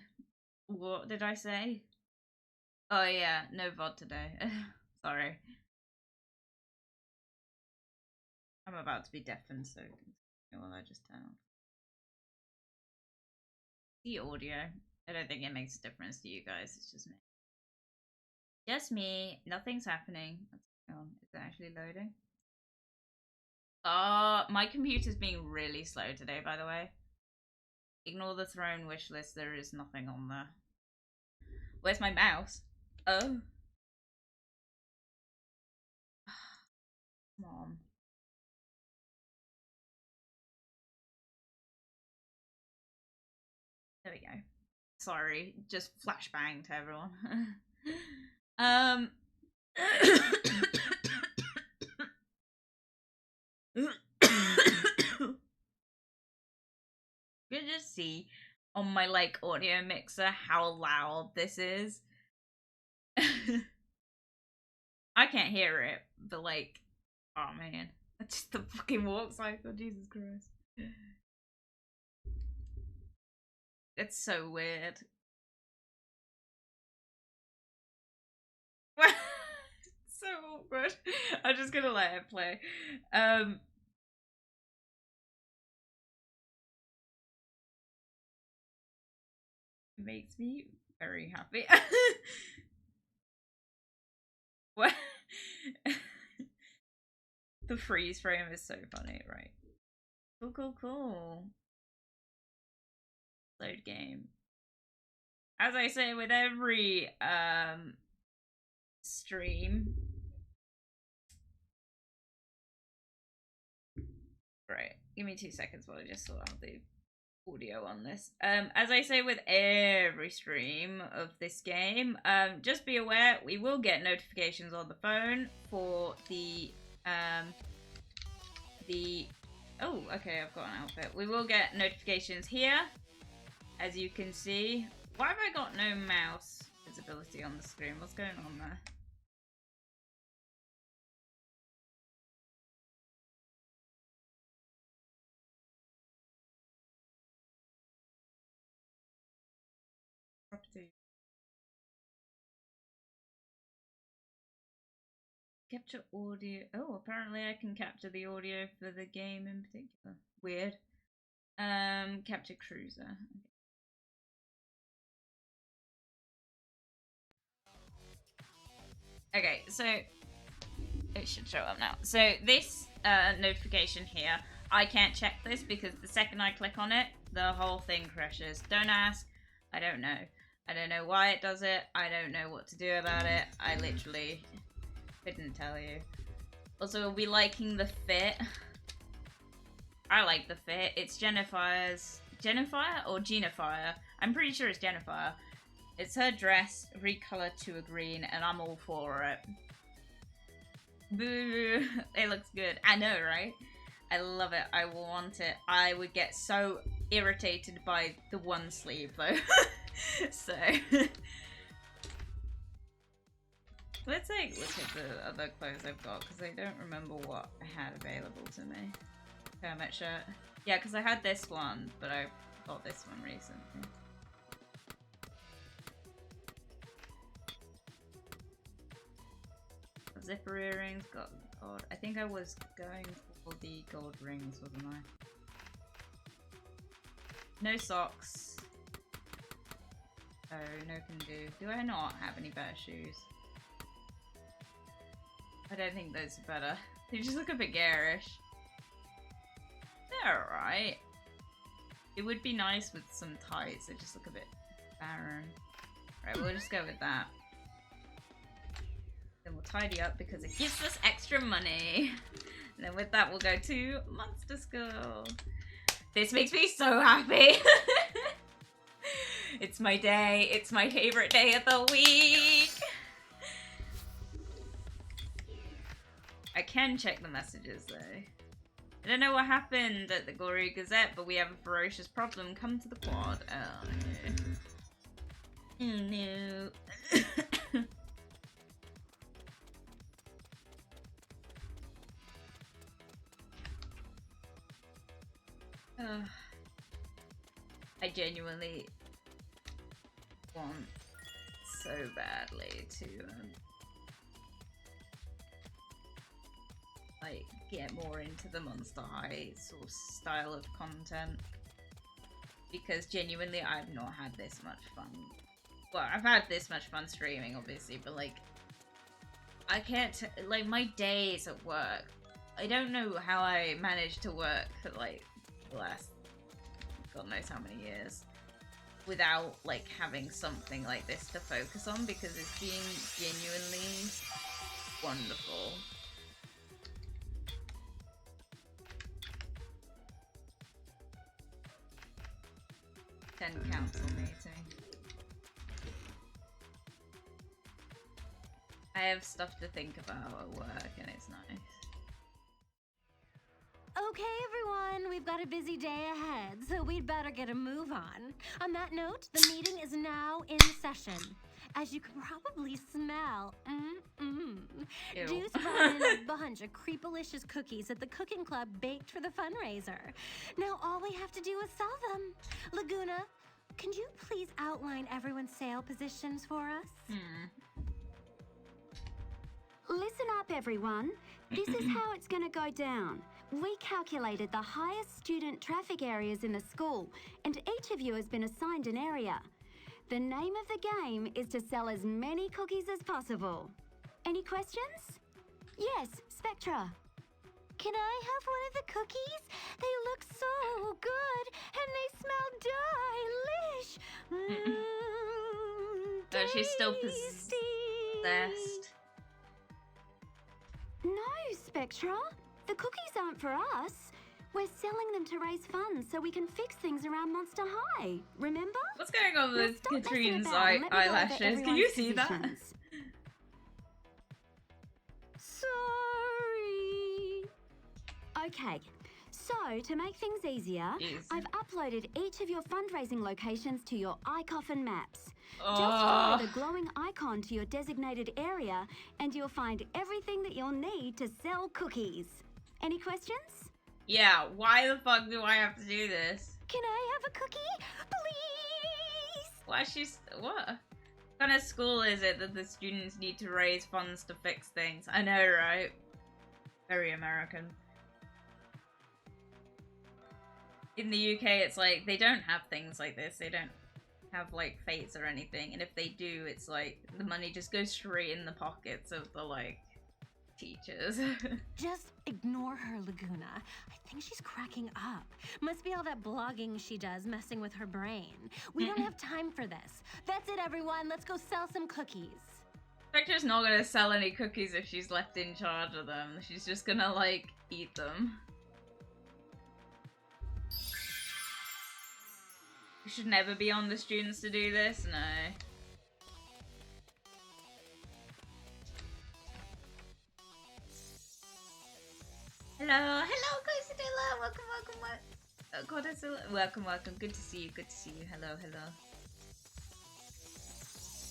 [SPEAKER 1] What did I say? Oh yeah, no VOD today. Sorry. I'm about to be deafened, so well I just turn on the audio. I don't think it makes a difference to you guys, it's just me. Just me. Nothing's happening. What's going on? Is it actually loading? My computer's being really slow today, by the way. Ignore the throne wish list, there is nothing on there. Where's my mouse? Oh. Come on. There we go. Sorry, just flashbang to everyone. You can just see on my like audio mixer how loud this is. I can't hear it, but like, oh man, that's just the fucking walk cycle. Jesus Christ, it's so weird. It's so awkward. I'm just gonna let it play. It makes me very happy. What? The freeze frame is so funny, right? Cool, cool, cool. Load game. As I say with every stream. Right, give me 2 seconds while I just sort out the audio on this. As I say with every stream of this game, just be aware we will get notifications on the phone for the oh, okay, I've got an outfit. We will get notifications here, as you can see. Why have I got no mouse visibility on the screen? What's going on there? Property. Capture audio. Oh, apparently I can capture the audio for the game in particular. Weird. Capture cruiser. Okay, so it should show up now. So this notification here, I can't check this because the second I click on it, the whole thing crashes. Don't ask. I don't know. I don't know why it does it. I don't know what to do about it. I literally couldn't tell you. Also, are we liking the fit? I like the fit. It's Jennifer's. Jennifer or Genifire? I'm pretty sure it's Jennifer. It's her dress recolored to a green, and I'm all for it. Boo! It looks good. I know, right? I love it. I want it. I would get so irritated by the one sleeve, though. So... Let's take a look at the other clothes I've got, because I don't remember what I had available to me. Kermit shirt. Yeah, because I had this one, but I got this one recently. Zipper earrings, God. I think I was going for the gold rings, wasn't I? No socks. Oh, no can do. Do I not have any better shoes? I don't think those are better. They just look a bit garish. They're alright. It would be nice with some tights. They just look a bit barren. Right, we'll just go with that. Then we'll tidy up because it gives us extra money. And then with that, we'll go to Monster School. This makes me so happy. It's my day. It's my favorite day of the week. I can check the messages though. I don't know what happened at the Glory Gazette, but we have a ferocious problem. Come to the quad. Oh no. Oh no. I genuinely want so badly to like get more into the Monster High sort of style of content, because genuinely I've not had this much fun. Well, I've had this much fun streaming obviously, but like I can't like my days at work, I don't know how I managed to work for like the last God knows how many years without like having something like this to focus on, because it's been genuinely wonderful. Council meeting. I have stuff to think about at work and it's nice.
[SPEAKER 3] Okay, everyone, we've got a busy day ahead, so we'd better get a move on. On that note, the meeting is now in session. As you can probably smell, Juice brought in a bunch of creepalicious cookies that the cooking club baked for the fundraiser. Now all we have to do is sell them. Laguna, can you please outline everyone's sale positions for us?
[SPEAKER 4] Listen up, everyone. This is how it's going to go down. We calculated the highest student traffic areas in the school, and each of you has been assigned an area. The name of the game is to sell as many cookies as possible. Any questions? Yes, Spectra.
[SPEAKER 3] Can I have one of the cookies? They look so good, and they smell delish.
[SPEAKER 1] But she's still possessed.
[SPEAKER 4] No, Spectra. The cookies aren't for us. We're selling them to raise funds so we can fix things around Monster High. Remember?
[SPEAKER 1] What's going on with
[SPEAKER 4] Now stop
[SPEAKER 1] Katrine's
[SPEAKER 4] messing about and let me go over
[SPEAKER 1] eyelashes? Can you
[SPEAKER 4] everyone's
[SPEAKER 1] see that?
[SPEAKER 4] positions.
[SPEAKER 3] Sorry.
[SPEAKER 4] Okay, so to make things easier, I've uploaded each of your fundraising locations to your iCoffin maps. Just follow the glowing icon to your designated area and you'll find everything that you'll need to sell cookies. Any questions?
[SPEAKER 1] Yeah, why the fuck do I have to do this?
[SPEAKER 3] Can I have a cookie? Please!
[SPEAKER 1] Why is she... What kind of school is it that the students need to raise funds to fix things? I know, right? Very American. In the UK, it's like, they don't have things like this. They don't have, like, fates or anything. And if they do, it's like, the money just goes straight in the pockets of the, like, teachers.
[SPEAKER 3] Just ignore her, Laguna. I think she's cracking up. Must be all that blogging she does messing with her brain. We don't have time for this. That's it, everyone. Let's go sell some cookies.
[SPEAKER 1] Spectre's not gonna sell any cookies if she's left in charge of them. She's just gonna, like, eat them. We should never be on the students to do this? No. Hello, hello, Cosadilla. Welcome, welcome, Goddessilla. Welcome, welcome. Good to see you. Good to see you. Hello, hello.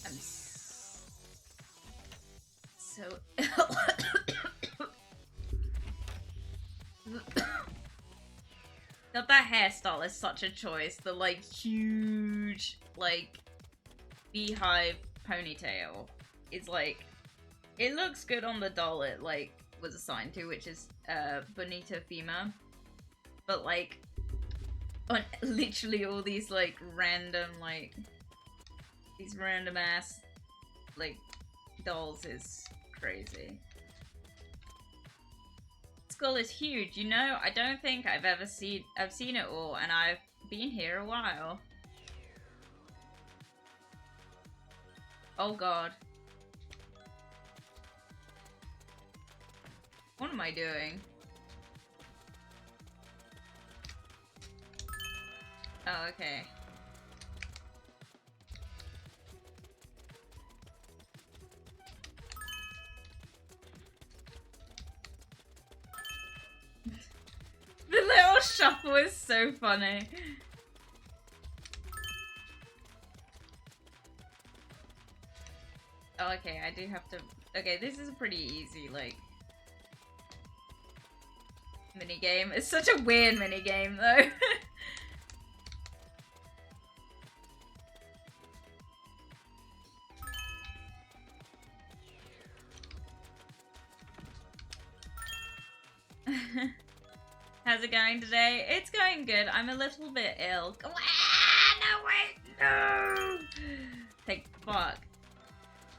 [SPEAKER 1] I'm so. God, that hairstyle is such a choice. The like huge like beehive ponytail is like, it looks good on the doll it like was assigned to, which is Bonita Fima, but like on literally all these like random like these random ass like dolls is crazy. Skull is huge, you know. I don't think I've seen it all, and I've been here a while. Oh god. What am I doing? Oh, okay. The little shuffle is so funny. Oh, okay, I do have to... Okay, this is a pretty easy, like... minigame. It's such a weird minigame, though. How's it going today? It's going good. I'm a little bit ill. Ah, no, wait, no! Thank fuck.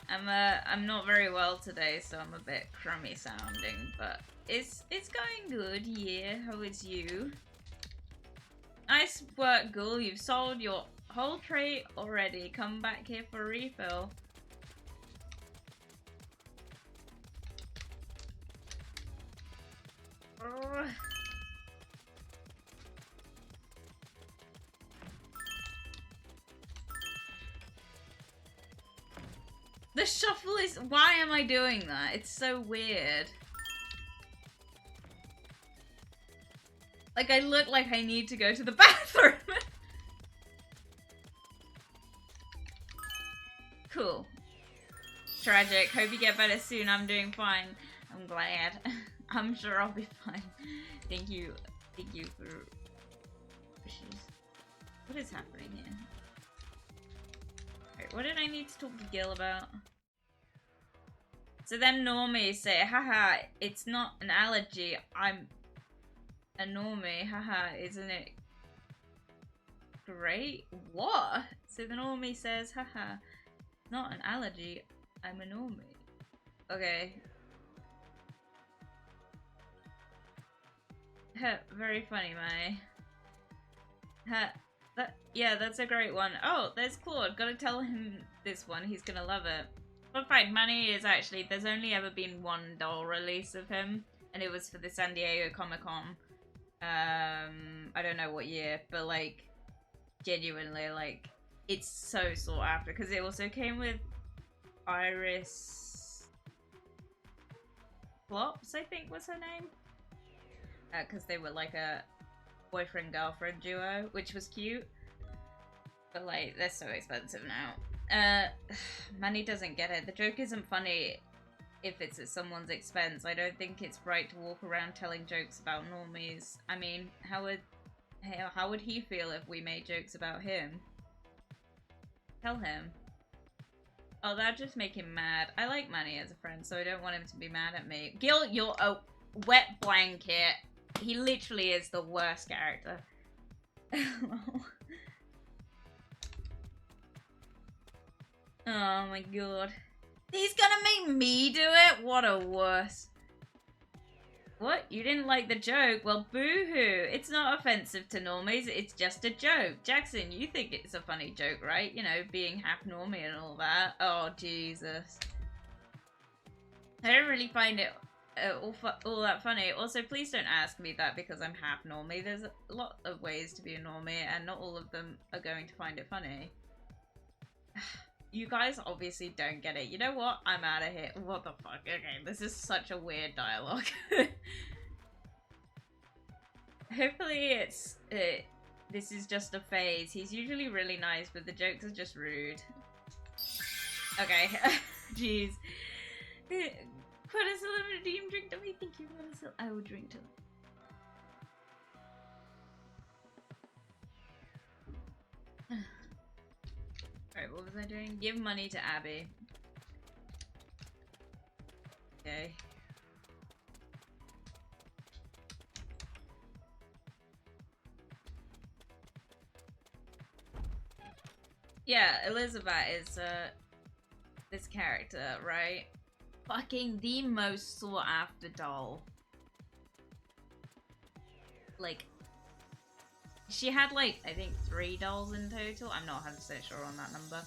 [SPEAKER 1] I'm not very well today, so I'm a bit crummy sounding, but it's going good, yeah. How is you? Nice work, Ghoul. You've sold your whole tray already. Come back here for a refill. Ugh. The shuffle is... Why am I doing that? It's so weird. Like, I look like I need to go to the bathroom. Cool. Tragic. Hope you get better soon. I'm doing fine. I'm glad. I'm sure I'll be fine. Thank you. Thank you for wishes. What is happening here? Alright, what did I need to talk to Gil about? So then normies say, haha, it's not an allergy, I'm a normie, haha, isn't it great? What? So the normie says, haha, not an allergy, I'm a normie. Okay. Very funny, May. Yeah, that's a great one. Oh, there's Claude. Gotta tell him this one. He's gonna love it. Fun fact, Manny is actually... There's only ever been one doll release of him, and it was for the San Diego Comic-Con. I don't know what year, but, like, genuinely, like, it's so sought after, because it also came with Iris... Flops, I think was her name? Because they were, like, a boyfriend-girlfriend duo, which was cute. But, like, they're so expensive now. Manny doesn't get it. The joke isn't funny if it's at someone's expense. I don't think it's right to walk around telling jokes about normies. I mean, how would he feel if we made jokes about him? Tell him. Oh, that'd just make him mad. I like Manny as a friend, so I don't want him to be mad at me. Gil, you're a wet blanket. He literally is the worst character. Oh my god. He's gonna make me do it? What a wuss. What? You didn't like the joke? Well, boo-hoo. It's not offensive to normies, it's just a joke. Jackson, you think it's a funny joke, right? You know, being half normie and all that. Oh, Jesus. I don't really find it all that funny. Also, please don't ask me that because I'm half normie. There's a lot of ways to be a normie, and not all of them are going to find it funny. You guys obviously don't get it. You know what? I'm out of here. What the fuck? Okay, this is such a weird dialogue. Hopefully this is just a phase. He's usually really nice, but the jokes are just rude. Okay. Jeez. Put a celebrity drink to me. Thank you. I will drink to them. Alright, what was I doing? Give money to Abby. Okay. Yeah, Elizabeth is this character, right? Fucking the most sought after doll. Like, she had like, I think 3 dolls in total. I'm not 100% sure on that number.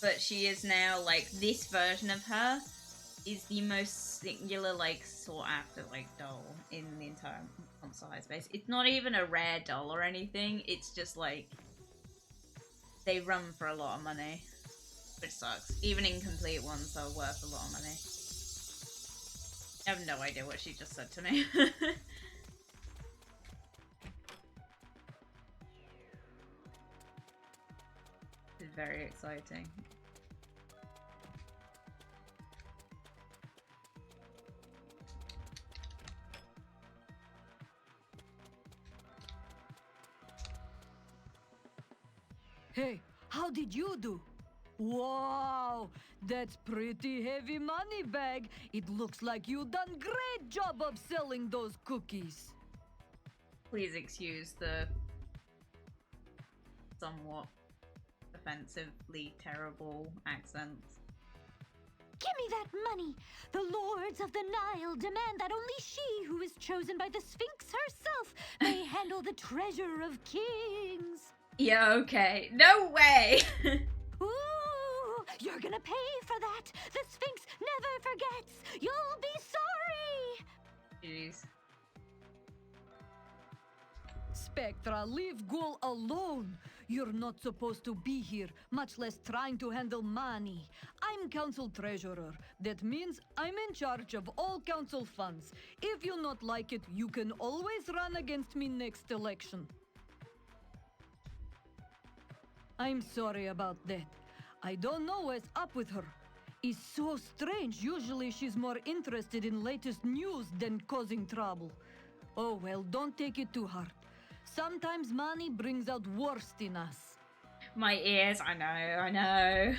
[SPEAKER 1] But she is now like, this version of her is the most singular, like, sought after, like, doll in the entire Monster High space. It's not even a rare doll or anything. It's just like, they run for a lot of money. Which sucks. Even incomplete ones are worth a lot of money. I have no idea what she just said to me. It's very exciting.
[SPEAKER 5] Hey, how did you do? Wow, that's pretty heavy money bag. It looks like you done great job of selling those cookies.
[SPEAKER 1] Please excuse the somewhat offensively terrible accents.
[SPEAKER 3] Give me that money! The lords of the Nile demand that only she, who is chosen by the Sphinx herself, may handle the treasure of kings.
[SPEAKER 1] Yeah, okay. No way!
[SPEAKER 3] Ooh, you're gonna pay for that! The Sphinx never forgets! You'll be sorry!
[SPEAKER 1] Jeez.
[SPEAKER 5] Spectra, leave Ghoul alone. You're not supposed to be here, much less trying to handle money. I'm council treasurer. That means I'm in charge of all council funds. If you not like it, you can always run against me next election. I'm sorry about that. I don't know what's up with her. It's so strange. Usually she's more interested in latest news than causing trouble. Oh well, don't take it too hard. Sometimes money brings out worst in us.
[SPEAKER 1] My ears, I know.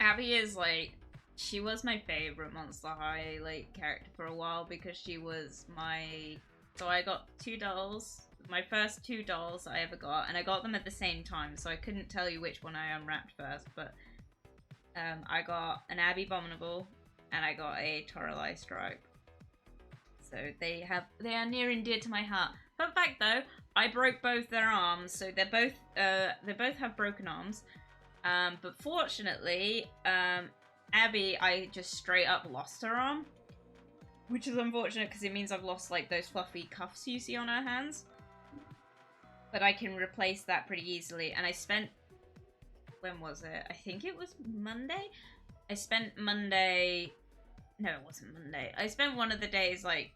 [SPEAKER 1] Abby is like, she was my favorite Monster High like character for a while because she was so I got 2 dolls, my first 2 dolls I ever got, and I got them at the same time, so I couldn't tell you which one I unwrapped first, but I got an Abby Abominable and I got a Toralei Stripe. So they are near and dear to my heart. Fun fact though, I broke both their arms, so they both have broken arms. But fortunately, Abby, I just straight up lost her arm, which is unfortunate because it means I've lost like those fluffy cuffs you see on her hands. But I can replace that pretty easily, and I spent, when was it? I think it was Monday. I spent Monday. No, it wasn't Monday. I spent one of the days, like,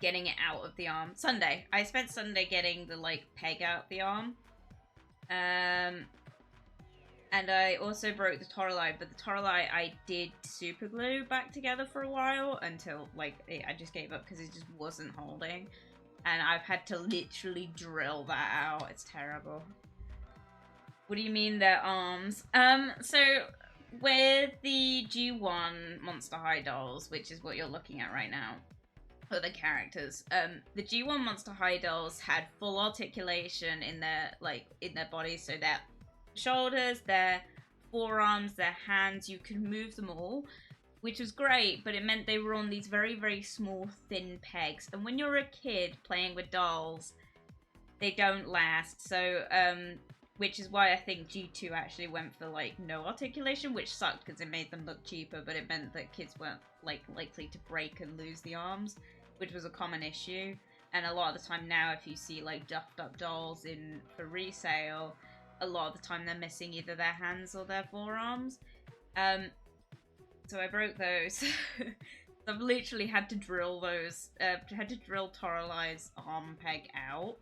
[SPEAKER 1] getting it out of the arm. Sunday. I spent Sunday getting the, like, peg out the arm. And I also broke the Toralei, but the Toralei I did super glue back together for a while until, like, I just gave up because it just wasn't holding. And I've had to literally drill that out. It's terrible. What do you mean their arms? So with the G1 Monster High dolls, which is what you're looking at right now, or the characters, the G1 Monster High dolls had full articulation in their bodies, so their shoulders, their forearms, their hands, you could move them all, which was great, but it meant they were on these very, very small, thin pegs. And when you're a kid playing with dolls, they don't last. So which is why I think G2 actually went for like no articulation, which sucked because it made them look cheaper, but it meant that kids weren't like likely to break and lose the arms, which was a common issue. And a lot of the time now, if you see like duffed up dolls in for resale, a lot of the time they're missing either their hands or their forearms. So I broke those. I've literally had to drill those, had to drill Toralai's arm peg out.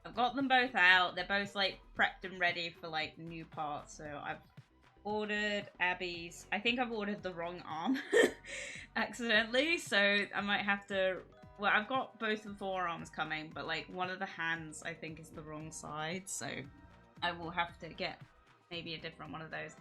[SPEAKER 1] I've got them both out. They're both like prepped and ready for like new parts. So I've ordered Abby's. I think I've ordered the wrong arm accidentally. So I might have to. Well, I've got both the forearms coming, but like one of the hands I think is the wrong side. So I will have to get maybe a different one of those.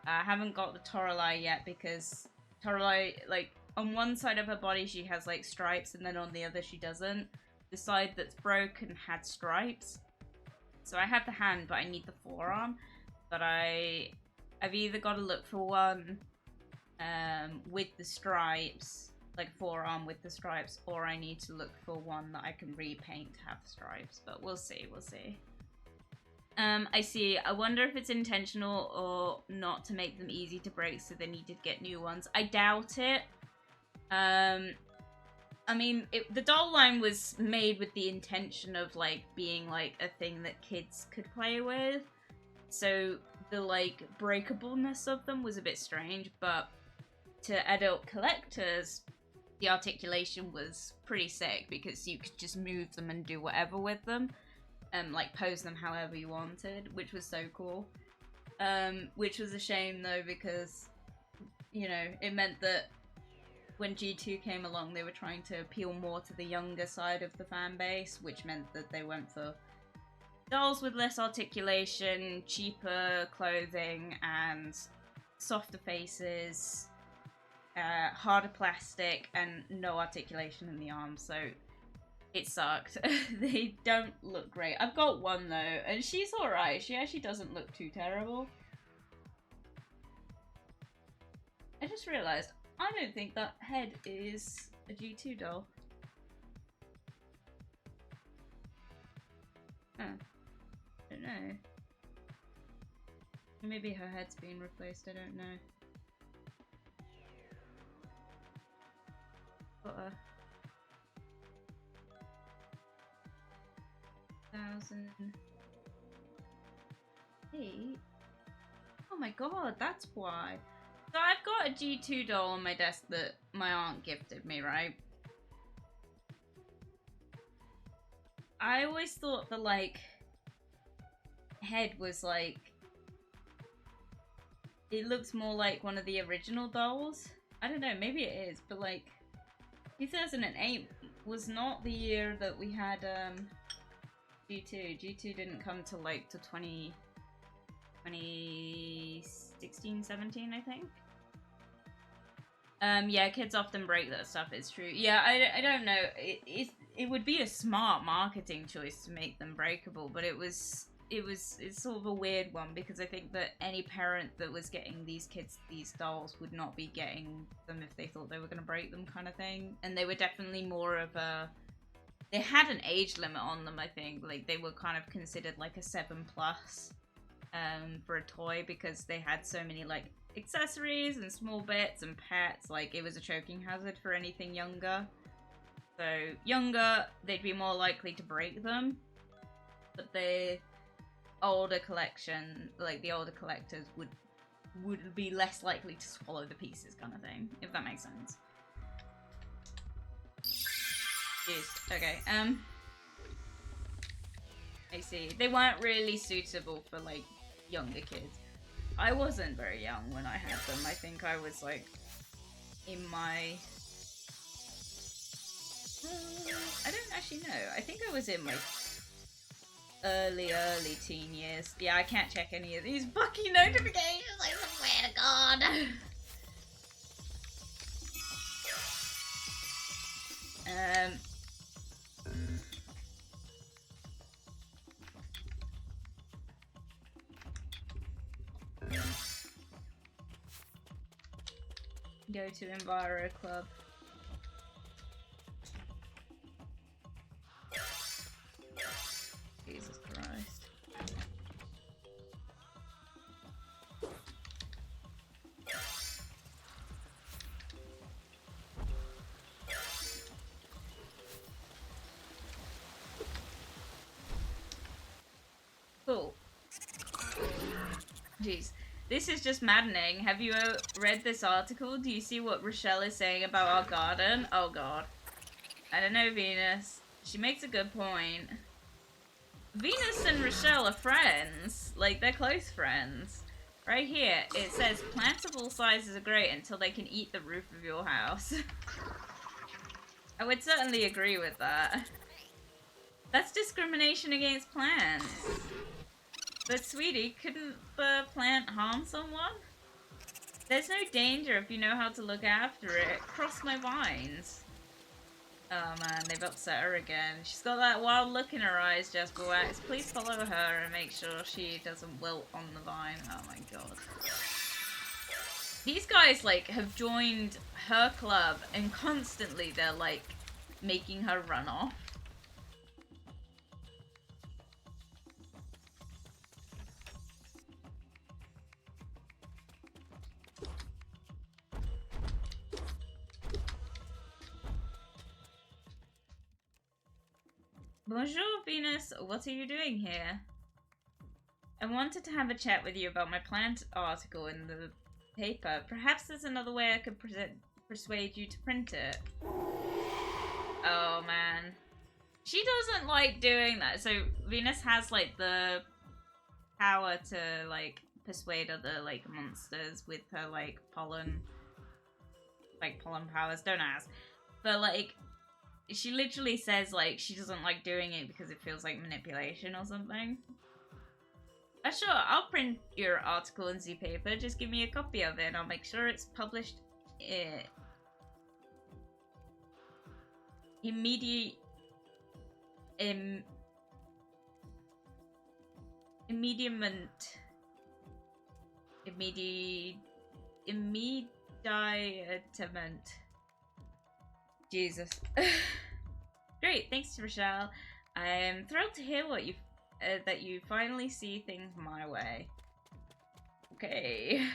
[SPEAKER 1] I haven't got the Toralai yet because Toralai, like on one side of her body she has like stripes and then on the other she doesn't. The side that's broken had stripes. So I have the hand, but I need the forearm. But I've either got to look for one with the stripes, like a forearm with the stripes, or I need to look for one that I can repaint to have stripes. But we'll see, we'll see. I see. I wonder if it's intentional or not to make them easy to break, so they needed to get new ones. I doubt it. I mean, the doll line was made with the intention of, like, being, like, a thing that kids could play with. So the, like, breakableness of them was a bit strange, but to adult collectors, the articulation was pretty sick because you could just move them and do whatever with them. Like, pose them however you wanted, which was so cool. Which was a shame, though, because, you know, it meant that when G2 came along, they were trying to appeal more to the younger side of the fan base, which meant that they went for dolls with less articulation, cheaper clothing, and softer faces, harder plastic, and no articulation in the arms, so it sucked. They don't look great. I've got one, though, and she's alright. She actually doesn't look too terrible. I just realised, I don't think that head is a G2 doll. Huh. I don't know. Maybe her head's being replaced, I don't know. Got a 2008. Oh my god, that's why. So I've got a G2 doll on my desk that my aunt gifted me, right? I always thought the, like, head was, like, it looks more like one of the original dolls. I don't know, maybe it is, but, like, 2008 was not the year that we had, G2. G2 didn't come till, like, to 2016, 17, I think. Yeah, kids often break that stuff, it's true. Yeah, I don't know. It would be a smart marketing choice to make them breakable, but it's sort of a weird one because I think that any parent that was getting these kids these dolls would not be getting them if they thought they were going to break them, kind of thing. And they were definitely more of a... They had an age limit on them, I think. Like, they were kind of considered like a 7+ for a toy because they had so many, like, accessories and small bits and pets. Like, it was a choking hazard for anything younger. So, younger, they'd be more likely to break them. But the older collection, like, the older collectors would be less likely to swallow the pieces, kind of thing, if that makes sense. Jeez. Okay, I see. They weren't really suitable for, like, younger kids. I wasn't very young when I had them. I think I was, like, in my... I don't actually know. I think I was in my early teen years. Yeah, I can't check any of these Bucky notifications, I swear to God. Go to Enviro Club. Jesus Christ. Jeez. This is just maddening. Have you read this article? Do you see what Rochelle is saying about our garden? Oh god. I don't know, Venus. She makes a good point. Venus and Rochelle are friends. Like, they're close friends. Right here, it says, plants of all sizes are great until they can eat the roof of your house. I would certainly agree with that. That's discrimination against plants. But sweetie, couldn't the plant harm someone? There's no danger if you know how to look after it. Cross my vines. Oh man, they've upset her again. She's got that wild look in her eyes, JasperWackx. Please follow her and make sure she doesn't wilt on the vine. Oh my god. These guys, like, have joined her club and constantly they're, like, making her run off. Bonjour, Venus. What are you doing here? I wanted to have a chat with you about my plant article in the paper. Perhaps there's another way I could persuade you to print it. Oh, man. She doesn't like doing that. So, Venus has, like, the power to, like, persuade other, like, monsters with her, like, pollen powers. Don't ask. But, like, she literally says, like, she doesn't like doing it because it feels like manipulation or something. Sure, I'll print your article in Z paper. Just give me a copy of it and I'll make sure it's published immediately. Jesus. Great, thanks, Rochelle. I'm thrilled to hear what that you finally see things my way. Okay.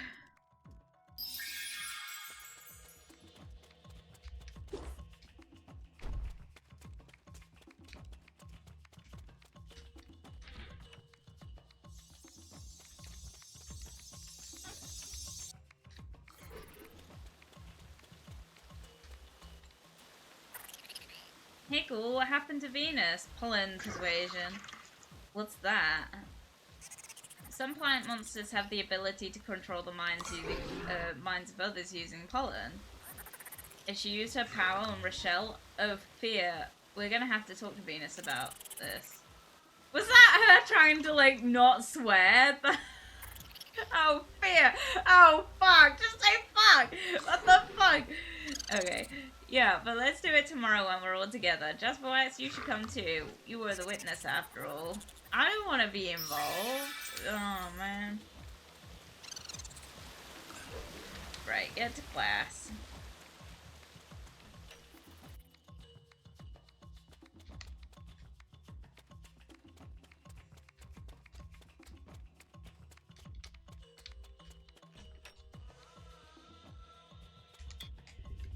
[SPEAKER 1] Hey, cool. What happened to Venus? Pollen persuasion. What's that? Some plant monsters have the ability to control the minds of others using pollen. If she used her power on Rochelle of fear, we're gonna have to talk to Venus about this. Was that her trying to, like, not swear? Oh, fear! Oh, fuck! Just say fuck! What the fuck? Okay. Yeah, but let's do it tomorrow when we're all together. JasperWackx, you should come too. You were the witness after all. I don't want to be involved. Oh, man. Right, get to class.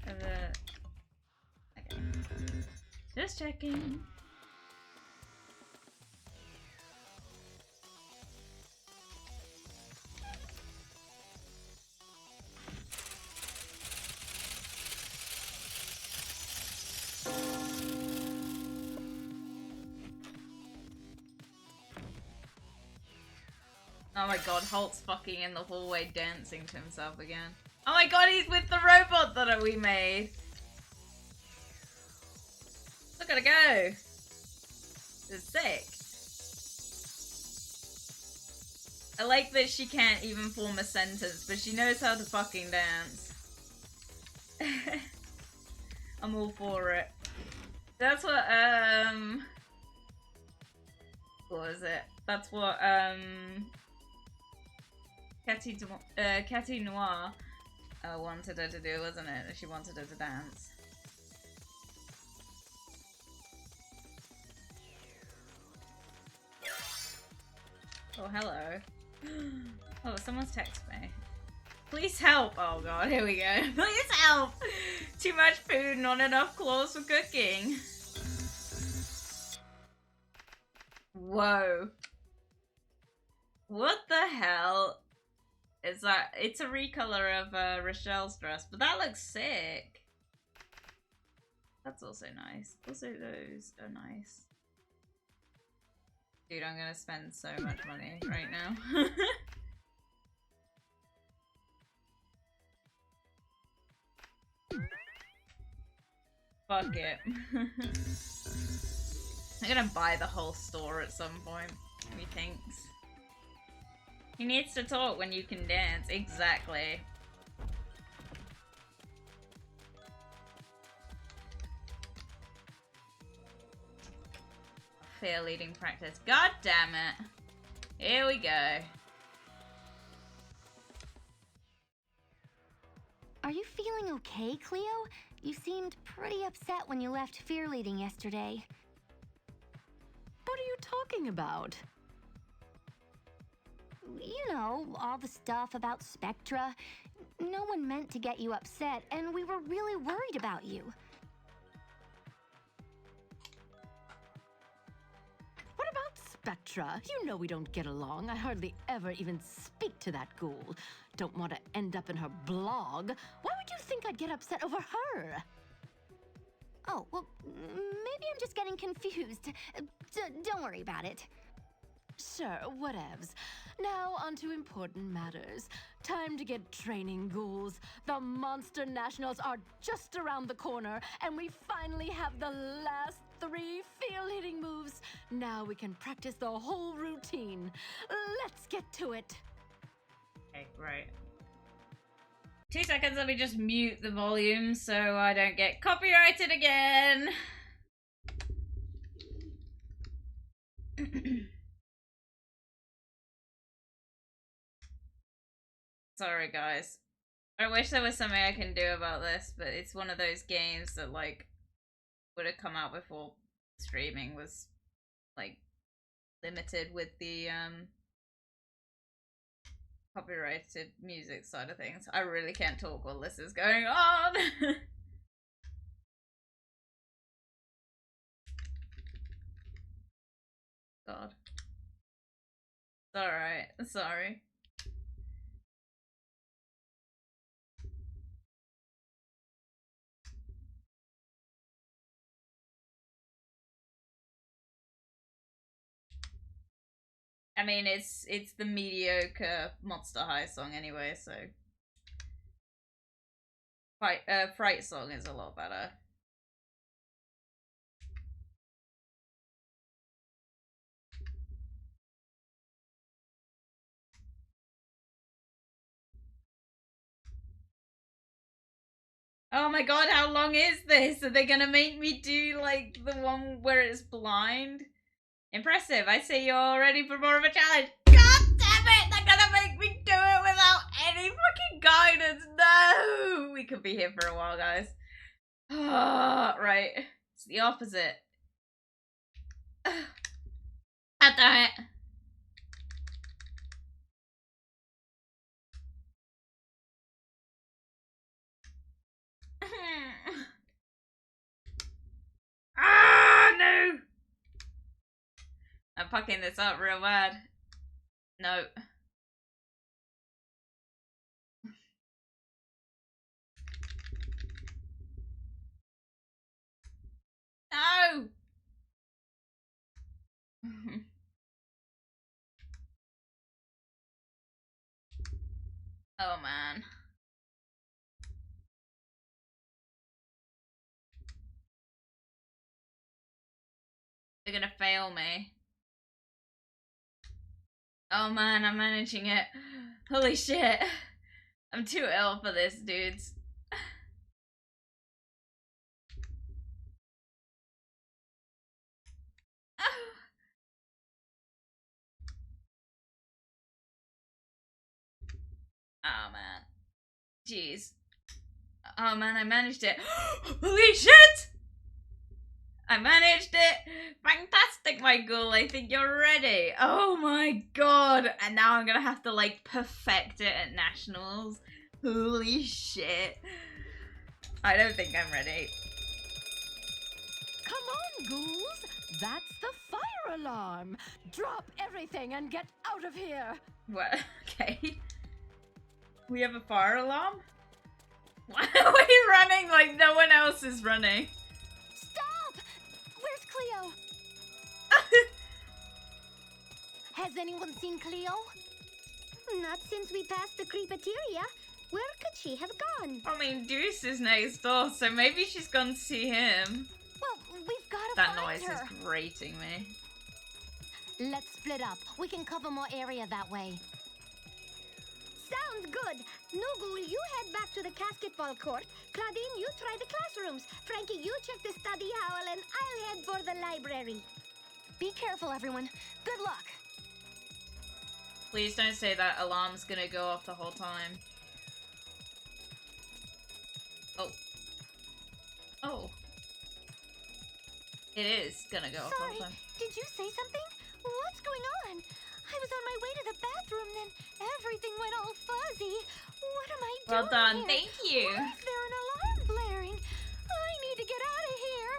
[SPEAKER 1] Okay. Just checking. Oh my god, Holt's fucking in the hallway dancing to himself again. Oh my god, he's with the robot that we made! Look at her go! It's sick. I like that she can't even form a sentence, but she knows how to fucking dance. I'm all for it. That's what, what was it? That's what, Catty Noir wanted her to do, wasn't it? She wanted her to dance. Oh, hello. Oh, someone's texted me. Please help! Oh god, here we go. Please help! Too much food, not enough claws for cooking. Whoa. What the hell? It's a recolor of Rochelle's dress, but that looks sick. That's also nice. Also, those are nice. Dude, I'm gonna spend so much money right now. Fuck it. I'm gonna buy the whole store at some point, methinks. He needs to talk when you can dance. Exactly. Fair leading practice. God damn it. Here we go.
[SPEAKER 3] Are you feeling okay, Cleo? You seemed pretty upset when you left fear leading yesterday.
[SPEAKER 6] What are you talking about?
[SPEAKER 3] You know, all the stuff about Spectra. No one meant to get you upset, and we were really worried about you.
[SPEAKER 6] What about Spectra? You know we don't get along. I hardly ever even speak to that ghoul. Don't want to end up in her blog. Why would you think I'd get upset over her?
[SPEAKER 3] Oh, well, maybe I'm just getting confused. Don't worry about it.
[SPEAKER 6] Sure, whatevs. Now on to important matters. Time to get training, ghouls. The Monster Nationals are just around the corner, and we finally have the last 3 field-hitting moves. Now we can practice the whole routine. Let's get to it.
[SPEAKER 1] Okay, right. 2 seconds, let me just mute the volume so I don't get copyrighted again. Sorry, guys. I wish there was something I can do about this, but it's one of those games that, like, would have come out before streaming was, like, limited with the, copyrighted music side of things. I really can't talk while this is going on. God. It's alright. Sorry. I mean, it's the mediocre Monster High song anyway, so Fright song is a lot better. Oh my god, how long is this? Are they gonna make me do, like, the one where it's blind? Impressive. I say you're ready for more of a challenge. God damn it! They're gonna make me do it without any fucking guidance. No! We could be here for a while, guys. Right. It's the opposite. God damn it. Ah, no! I'm fucking this up real bad. No. No! Oh, man. They're gonna fail me. Oh, man, I'm managing it. Holy shit. I'm too ill for this, dudes. Oh, man. Jeez. Oh, man, I managed it. Holy shit! I managed it! Fantastic, my ghoul. I think you're ready. Oh my god. And now I'm gonna have to, like, perfect it at nationals. Holy shit. I don't think I'm ready.
[SPEAKER 6] Come on, ghouls. That's the fire alarm. Drop everything and get out of here.
[SPEAKER 1] What? Okay. We have a fire alarm? Why are we running like no one else is running?
[SPEAKER 3] Stop! Where's Cleo? Has anyone seen Cleo?
[SPEAKER 4] Not since we passed the creepateria. Where could she have gone?
[SPEAKER 1] I mean, Deuce is next door, so maybe she's gone to see him.
[SPEAKER 3] Well, we've got to
[SPEAKER 1] That
[SPEAKER 3] find
[SPEAKER 1] noise
[SPEAKER 3] her.
[SPEAKER 1] is grating me.
[SPEAKER 3] Let's split up. We can cover more area that way.
[SPEAKER 4] Sounds good. Nugul, you head back to the basketball court. Claudine, you try the classrooms. Frankie, you check the study hall, and I'll head for the library.
[SPEAKER 3] Be careful, everyone. Good luck.
[SPEAKER 1] Please don't say that alarm's gonna go off the whole time. Oh. Oh. It is gonna go off the
[SPEAKER 3] Sorry,
[SPEAKER 1] whole time.
[SPEAKER 3] did you say something? What's going on? I was on my way to the bathroom, then everything went all fuzzy. What am I doing
[SPEAKER 1] Well done,
[SPEAKER 3] here?
[SPEAKER 1] thank you.
[SPEAKER 3] Why is there an alarm blaring? I need to get out of here.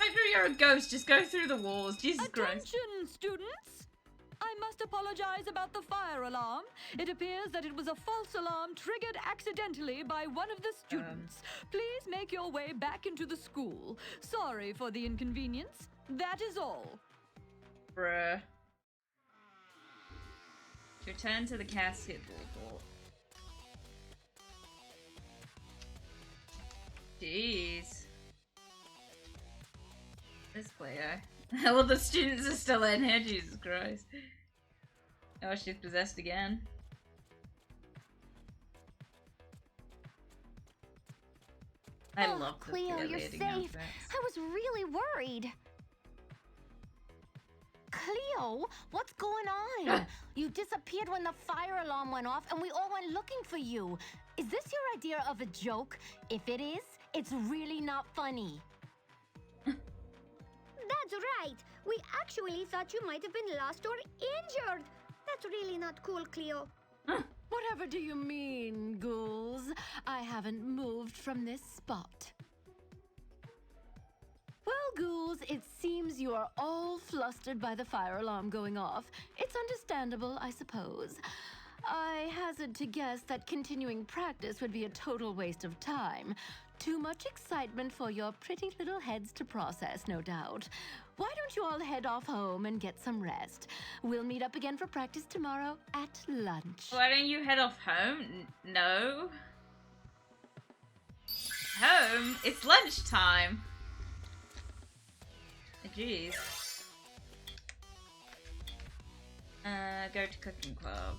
[SPEAKER 1] After you're a ghost, just go through the walls. Jesus Christ.
[SPEAKER 5] Attention, students! I must apologize about the fire alarm. It appears that it was a false alarm triggered accidentally by one of the students. Please make your way back into the school. Sorry for the inconvenience. That is all.
[SPEAKER 1] Bruh. Return to the basketball court. Jeez. This Cleo. Well, the students are still in here, Jesus Christ. Oh, she's possessed again. I
[SPEAKER 3] Oh,
[SPEAKER 1] love the
[SPEAKER 3] Cleo, you're
[SPEAKER 1] leading
[SPEAKER 3] safe.
[SPEAKER 1] outfits.
[SPEAKER 3] I was really worried. Cleo, what's going on? You disappeared when the fire alarm went off and we all went looking for you. Is this your idea of a joke? If it is, it's really not funny.
[SPEAKER 4] That's right. We actually thought you might have been lost or injured. That's really not cool, Cleo.
[SPEAKER 6] Whatever do you mean, ghouls? I haven't moved from this spot. Well, ghouls, it seems you are all flustered by the fire alarm going off. It's understandable, I suppose. I hazard to guess that continuing practice would be a total waste of time. Too much excitement for your pretty little heads to process, no doubt. Why don't you all head off home and get some rest? We'll meet up again for practice tomorrow at lunch.
[SPEAKER 1] Why don't you head off home? No. Home? It's lunchtime. Jeez. Go to cooking club.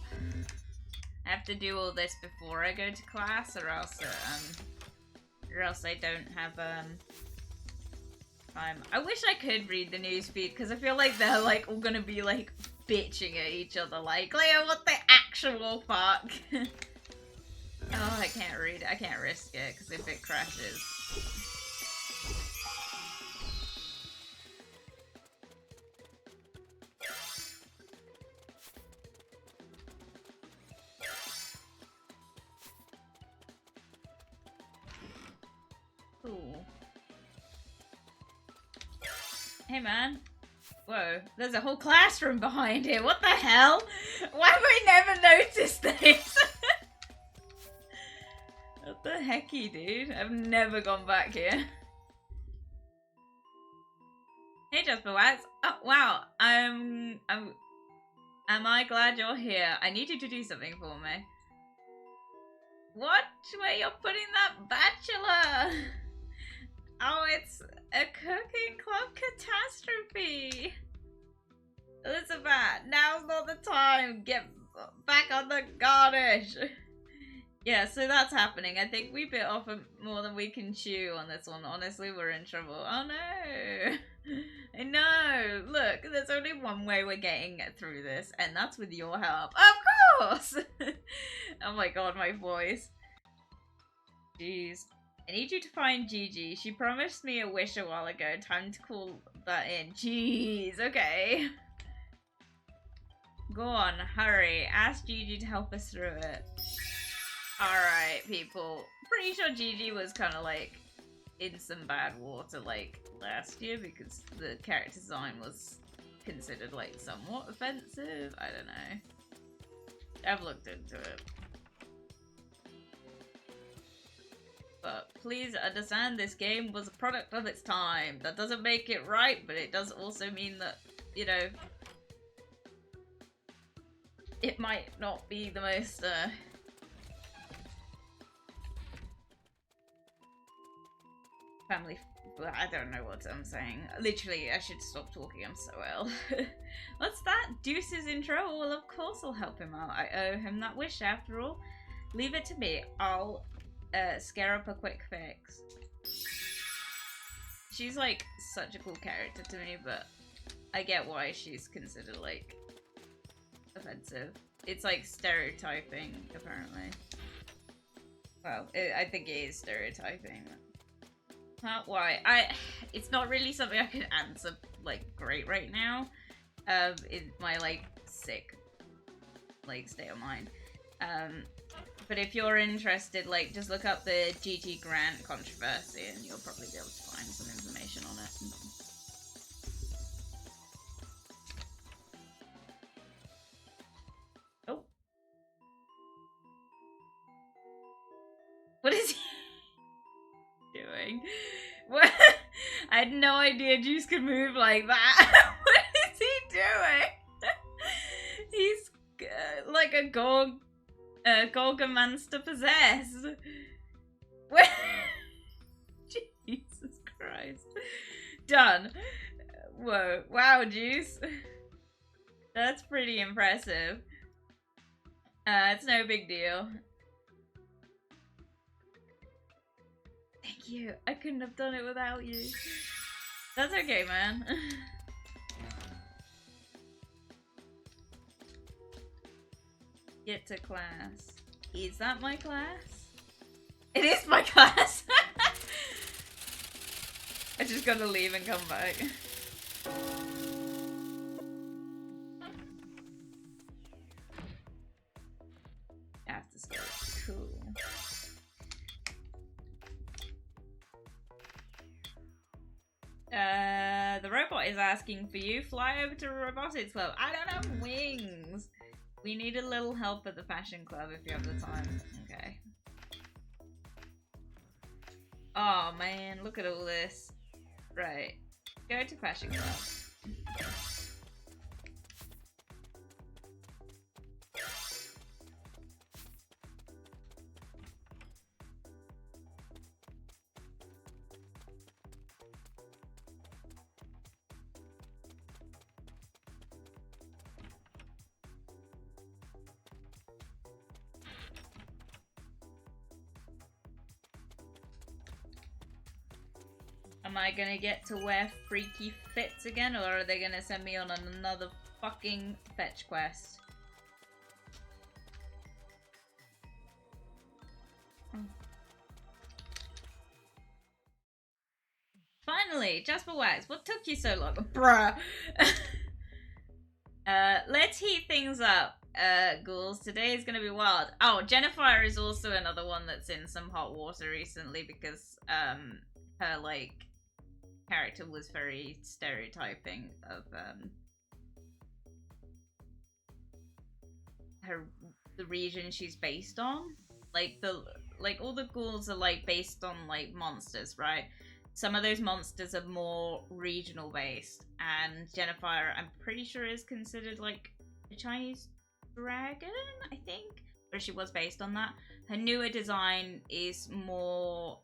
[SPEAKER 1] I have to do all this before I go to class, or else I don't have time. I wish I could read the newsfeed because I feel like they're like all gonna be like bitching at each other, like, Leo, what the actual fuck? Oh, I can't read it. I can't risk it because if it crashes. Cool. Hey man. Whoa, there's a whole classroom behind here. What the hell? Why have I never noticed this? What the hecky, dude? I've never gone back here. Hey JasperWackx. Oh wow. Am I glad you're here? I need you to do something for me. What? Where you're putting that bachelor? Oh, it's a cooking club catastrophe. Elizabeth, now's not the time. Get back on the garnish. Yeah, so that's happening. I think we bit off more than we can chew on this one. Honestly, we're in trouble. Oh no. I know. Look, there's only one way we're getting through this, and that's with your help. Of course! Oh my god, my voice. Jeez. I need you to find Gigi. She promised me a wish a while ago. Time to call that in. Jeez, okay. Go on, hurry. Ask Gigi to help us through it. Alright, people. Pretty sure Gigi was kind of like in some bad water like last year because the character design was considered like somewhat offensive. I don't know. I've looked into it. But please understand this game was a product of its time. That doesn't make it right, but it does also mean that, you know, it might not be the most, family. I don't know what I'm saying. Literally, I should stop talking. I'm so ill. What's that? Deuce is in trouble. Well, of course I'll help him out. I owe him that wish after all. Leave it to me. I'll scare up a quick fix. She's like such a cool character to me, but I get why she's considered like offensive. It's like stereotyping, apparently. Well, I think it is stereotyping. Why? It's not really something I can answer like great right now. In my like sick like state of mind. But if you're interested, like just look up the GT Grant controversy and you'll probably be able to find some information on it. Oh. What is he doing? What? I had no idea Juice could move like that. What is he doing? He's like a Gorgomanster possessed. Jesus Christ. Done. Whoa. Wow, Juice. That's pretty impressive. It's no big deal. Thank you. I couldn't have done it without you. That's okay, man. Get to class. Is that my class? It is my class! I just gotta leave and come back. After school. Cool. The robot is asking for you. Fly over to a robotics club. I don't have wings. We need a little help at the fashion club if you have the time. Okay. Oh man, look at all this. Right. Go to fashion club. Am I gonna get to wear freaky fits again, or are they gonna send me on another fucking fetch quest? Finally, JasperWackx, what took you so long? Bruh! Let's heat things up, ghouls. Today is gonna be wild. Oh, Jennifer is also another one that's in some hot water recently because, her, like, character was very stereotyping of the region she's based on. Like all the ghouls are like based on like monsters, right? Some of those monsters are more regional based, and Jennifer, I'm pretty sure, is considered like a Chinese dragon, I think, or she was based on that. Her newer design is more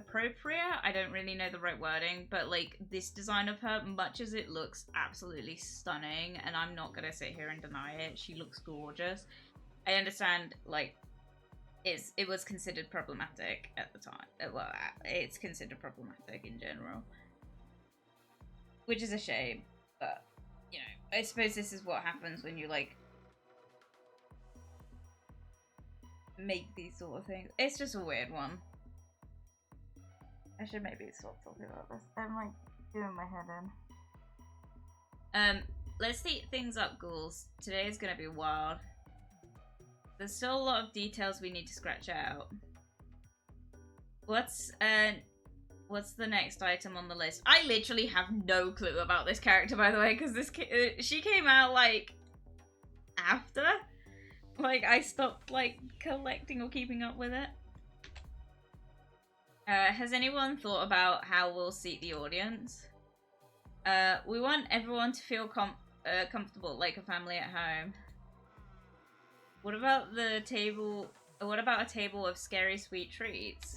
[SPEAKER 1] appropriate. I don't really know the right wording, but like this design of her, much as it looks absolutely stunning, and I'm not gonna sit here and deny it, she looks gorgeous. I understand like it was considered problematic at the time. Well, it's considered problematic in general, which is a shame, but you know, I suppose this is what happens when you like make these sort of things. It's just a weird one. I should maybe stop talking about this. I'm like doing my head in. Let's heat things up, ghouls. Today is gonna be wild. There's still a lot of details we need to scratch out. What's the next item on the list? I literally have no clue about this character, by the way, because she came out like after. Like, I stopped, like, collecting or keeping up with it. Has anyone thought about how we'll seat the audience? We want everyone to feel comfortable, like a family at home. What about the table? What about a table of scary sweet treats?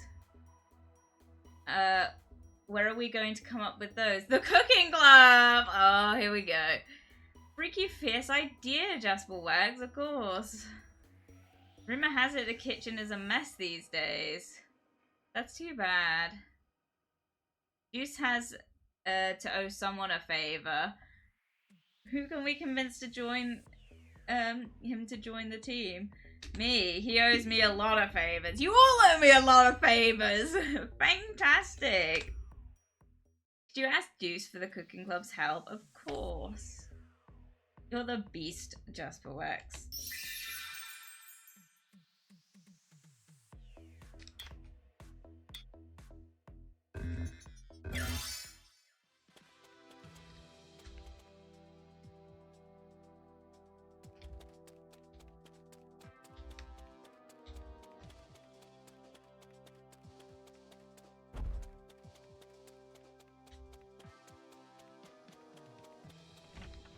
[SPEAKER 1] Where are we going to come up with those? The cooking club! Oh, here we go. Freaky fierce idea, JasperWackx, of course. Rumor has it the kitchen is a mess these days. That's too bad. Juice has to owe someone a favor. Who can we convince to join him to join the team? Me. He owes me a lot of favors. You all owe me a lot of favors. Fantastic. Did you ask Juice for the cooking club's help? Of course. You're the beast, JasperWackx.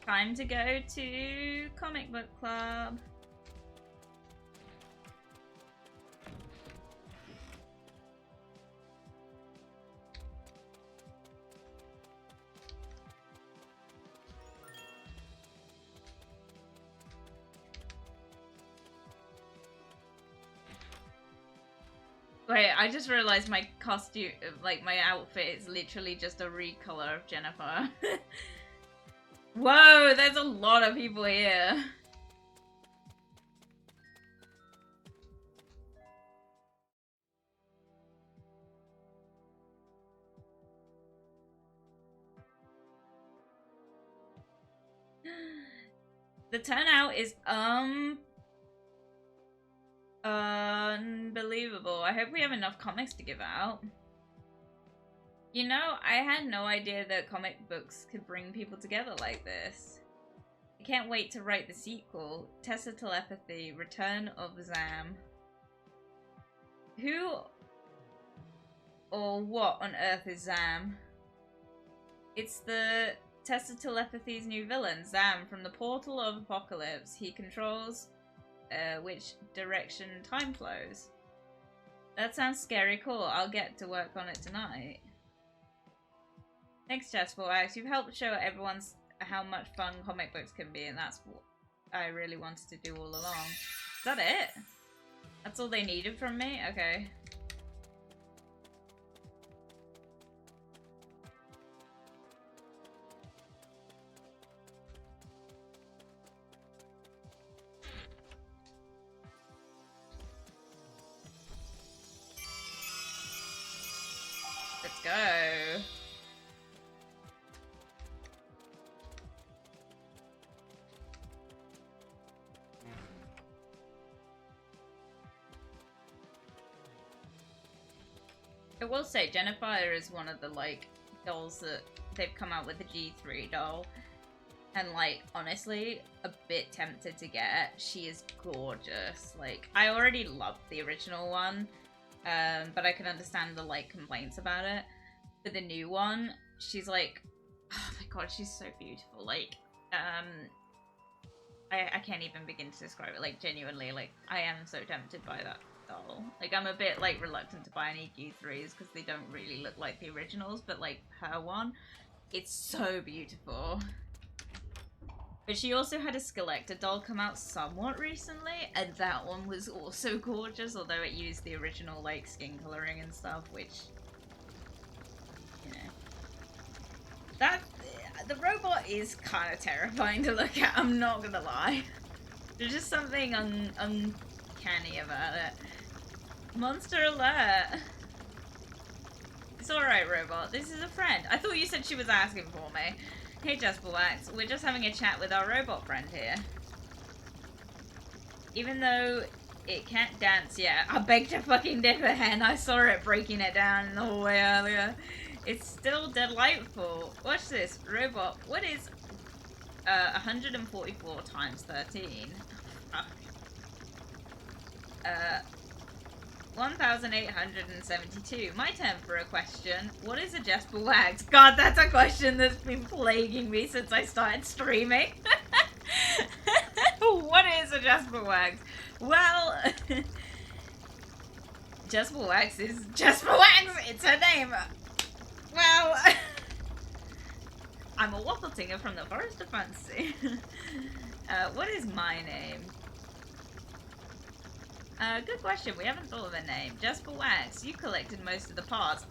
[SPEAKER 1] Time to go to comic book club. Wait, I just realized my costume, like my outfit is literally just a recolor of Jennifer. Whoa, there's a lot of people here. The turnout is unbelievable. I hope we have enough comics to give out. You know, I had no idea that comic books could bring people together like this. I can't wait to write the sequel, Tessa Telepathy, Return of Zam. Who or what on earth is Zam? It's the Tessa Telepathy's new villain, Zam, from the Portal of Apocalypse. He controls which direction time flows. That sounds scary cool. I'll get to work on it tonight. Thanks, JasperWackx. You've helped show everyone how much fun comic books can be, and that's what I really wanted to do all along. Is that it? That's all they needed from me? Okay. Let's go. I will say, Jennifer is one of the, like, dolls that they've come out with the G3 doll. And, like, honestly, a bit tempted to get. She is gorgeous. Like, I already loved the original one, but I can understand the, like, complaints about it. For the new one, she's like, oh my god, she's so beautiful. Like, I can't even begin to describe it. Like, genuinely, like, I am so tempted by that doll. Like, I'm a bit, like, reluctant to buy any G3s because they don't really look like the originals, but, like, her one, it's so beautiful. But she also had a Skeletor doll come out somewhat recently, and that one was also gorgeous, although it used the original, like, skin coloring and stuff, which, you know. The robot is kind of terrifying to look at, I'm not gonna lie. There's just something uncanny about it. Monster alert! It's alright, robot. This is a friend. I thought you said she was asking for me. Hey, JasperWackx. We're just having a chat with our robot friend here. Even though it can't dance yet, I beg to fucking differ, hen. I saw it breaking it down in the hallway earlier. It's still delightful. Watch this. Robot, what is 144 times 13? Uh, 1872. My turn for a question. What is a JasperWackx? God, that's a question that's been plaguing me since I started streaming. What is a JasperWackx? Well, JasperWackx is JasperWackx. It's her name. Well, I'm a waffle singer from the Forest of Fantasy. What is my name? Good question. We haven't thought of a name. JasperWackx, you collected most of the parts.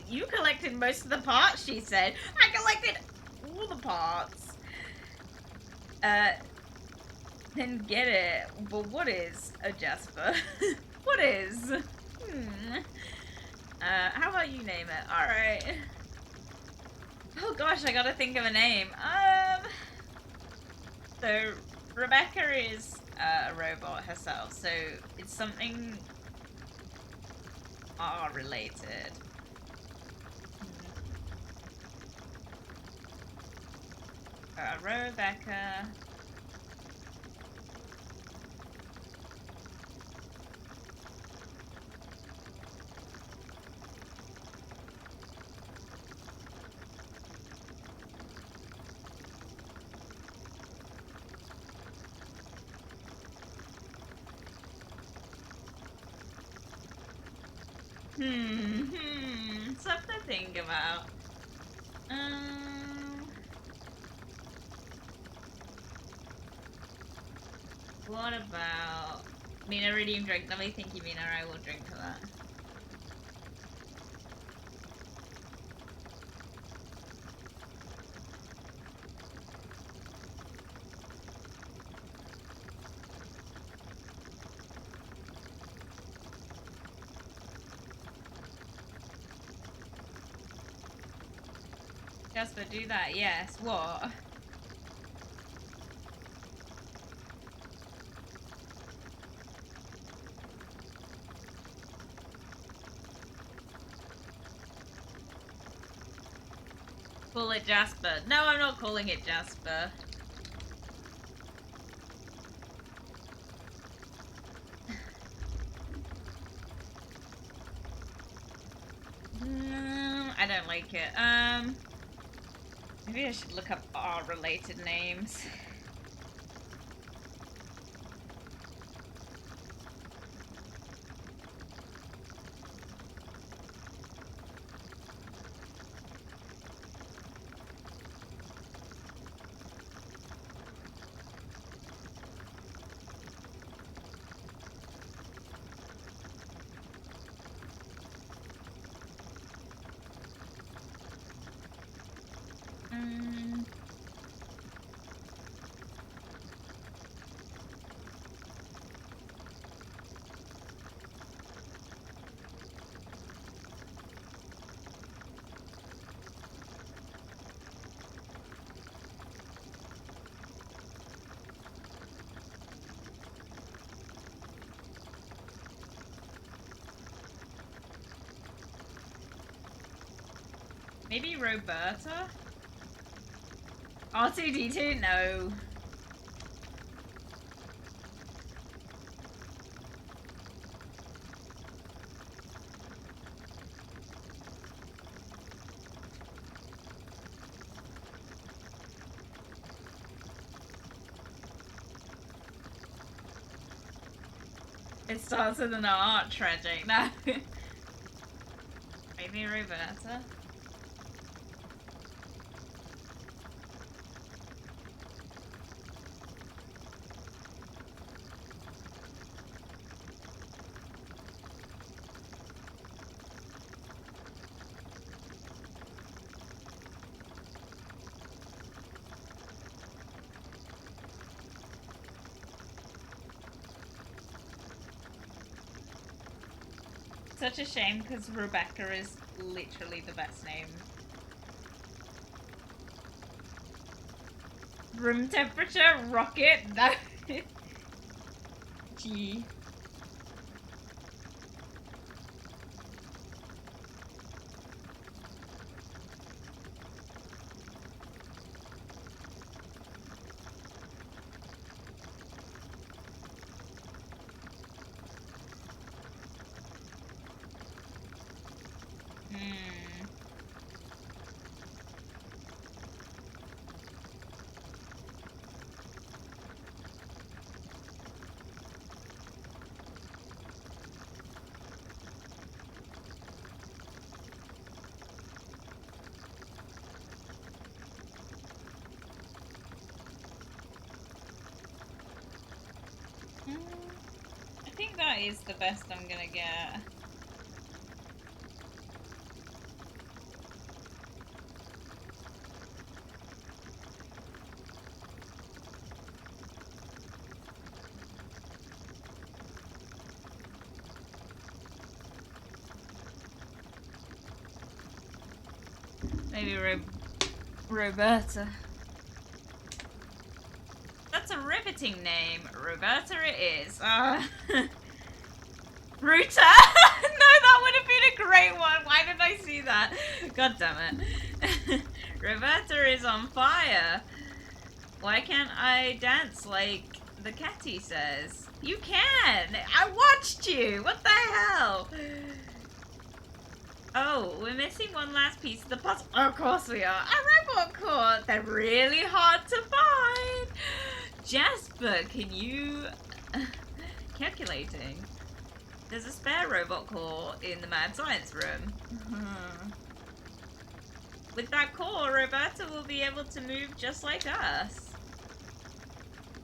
[SPEAKER 1] You collected most of the parts, she said. I collected all the parts. Then get it. But what is a Jasper? What is? How about you name it? Alright. Oh gosh, I gotta think of a name. So Rebecca is a robot herself, so it's something R related. Rebecca. Something to think about. What about Mina Iridium drink? Let me think you mean, or I will drink to that. Jasper, do that, yes. What? Call it Jasper. No, I'm not calling it Jasper. I don't like it. Maybe I should look up R-related names. Maybe Roberta? R2D2? No. It starts with an art tragic. No. Maybe Roberta? Such a shame because Rebecca is literally the best name. Room temperature? Rocket? No. Gee. think that is the best I'm gonna get. Maybe Roberta. That's a riveting name. Roberta it is. Ruta? No, that would have been a great one. Why did I see that? God damn it. Roberta is on fire. Why can't I dance like the catty says? You can! I watched you! What the hell? Oh, we're missing one last piece of the puzzle. Of course we are. A robot core. They're really hard to find. Jasper, can you... Calculating. There's a spare robot core in the mad science room. With that core, Roberta will be able to move just like us.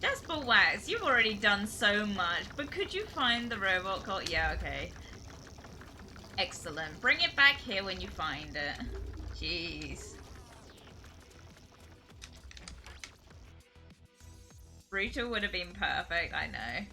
[SPEAKER 1] JasperWackx, you've already done so much, but could you find the robot core? Yeah, okay. Excellent. Bring it back here when you find it. Jeez. Rita would have been perfect, I know.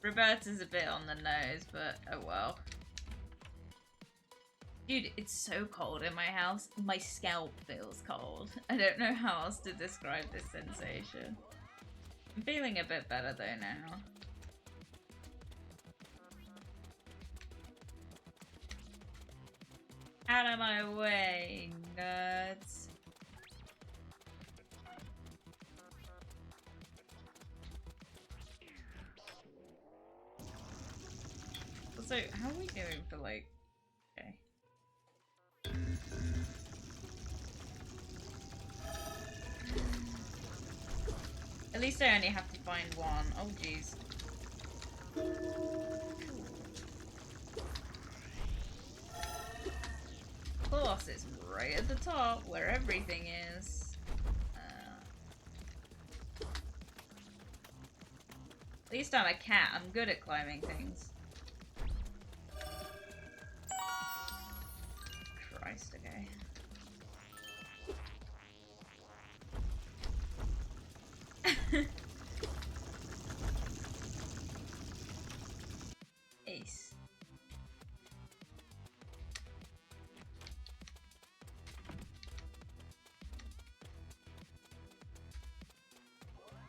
[SPEAKER 1] Roberta's a bit on the nose, but oh well. Dude, it's so cold in my house. My scalp feels cold. I don't know how else to describe this sensation. I'm feeling a bit better though now. Out of my way, nerds. Also, how are we doing for like... Okay. At least I only have to find one. Oh jeez. Of course, it's right at the top where everything is. At least I'm a cat. I'm good at climbing things. Christ, okay. Ace.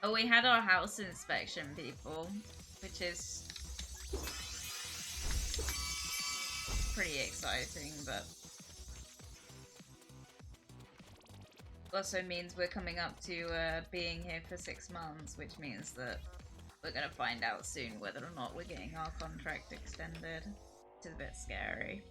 [SPEAKER 1] Oh, we had our house inspection, people, which is pretty exciting, but also means we're coming up to being here for 6 months, which means that we're gonna find out soon whether or not we're getting our contract extended. Which is a bit scary.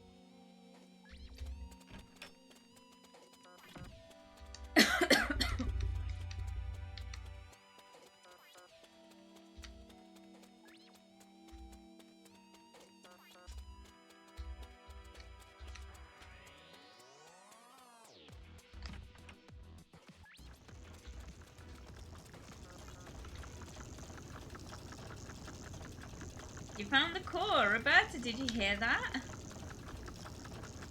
[SPEAKER 1] You found the core! Roberta, did you hear that?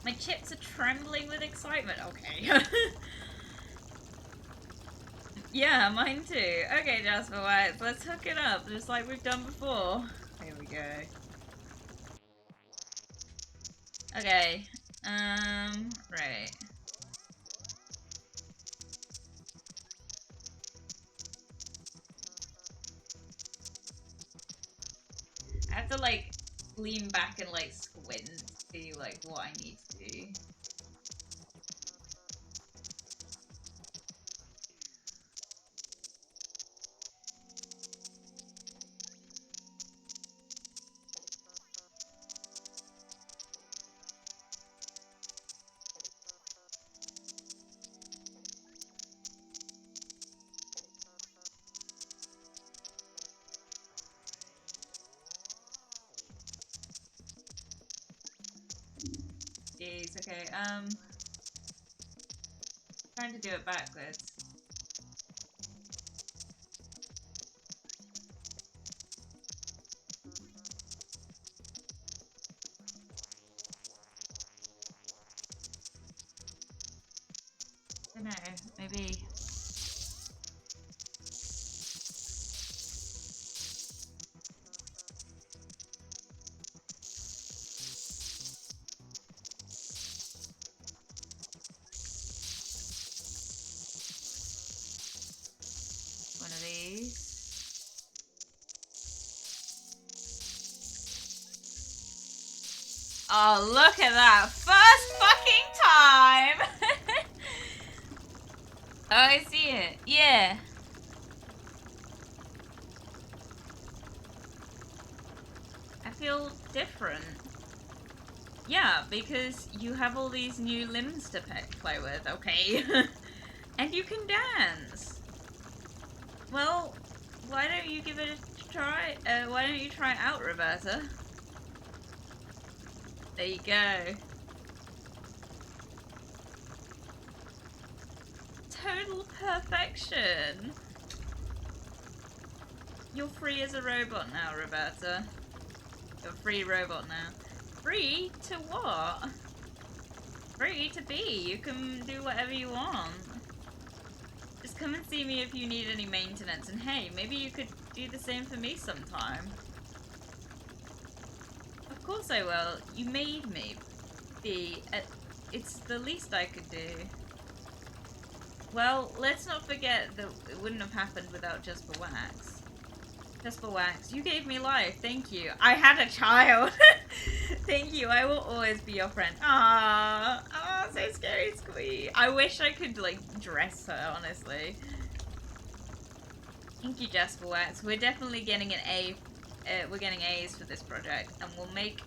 [SPEAKER 1] My chips are trembling with excitement. Okay. Yeah, mine too. Okay, JasperWackx, let's hook it up just like we've done before. Here we go. Okay. Right. I have to like lean back and like squint to see like what I need to do. Jeez, okay, trying to do it backwards. I don't know, maybe. One of these. Oh, look at that! First fucking time! Oh, I see it. Yeah. I feel different. Yeah, because you have all these new limbs to play with, okay? And you can dance. Well, why don't you give it a try? Why don't you try it out, Roberta? There you go. Total perfection. You're free as a robot now, Roberta. You're a free robot now. Free to what? Free to be. You can do whatever you want. Just come and see me if you need any maintenance. And hey, maybe you could do the same for me sometime. Of course I will. You made me be. It's the least I could do. Well, let's not forget that it wouldn't have happened without JasperWackx. JasperWackx, you gave me life. Thank you. I had a child. Thank you. I will always be your friend. Ah, so scary, squee. I wish I could like dress her, honestly. Thank you, JasperWackx. We're definitely getting an A. We're getting A's for this project, and we'll make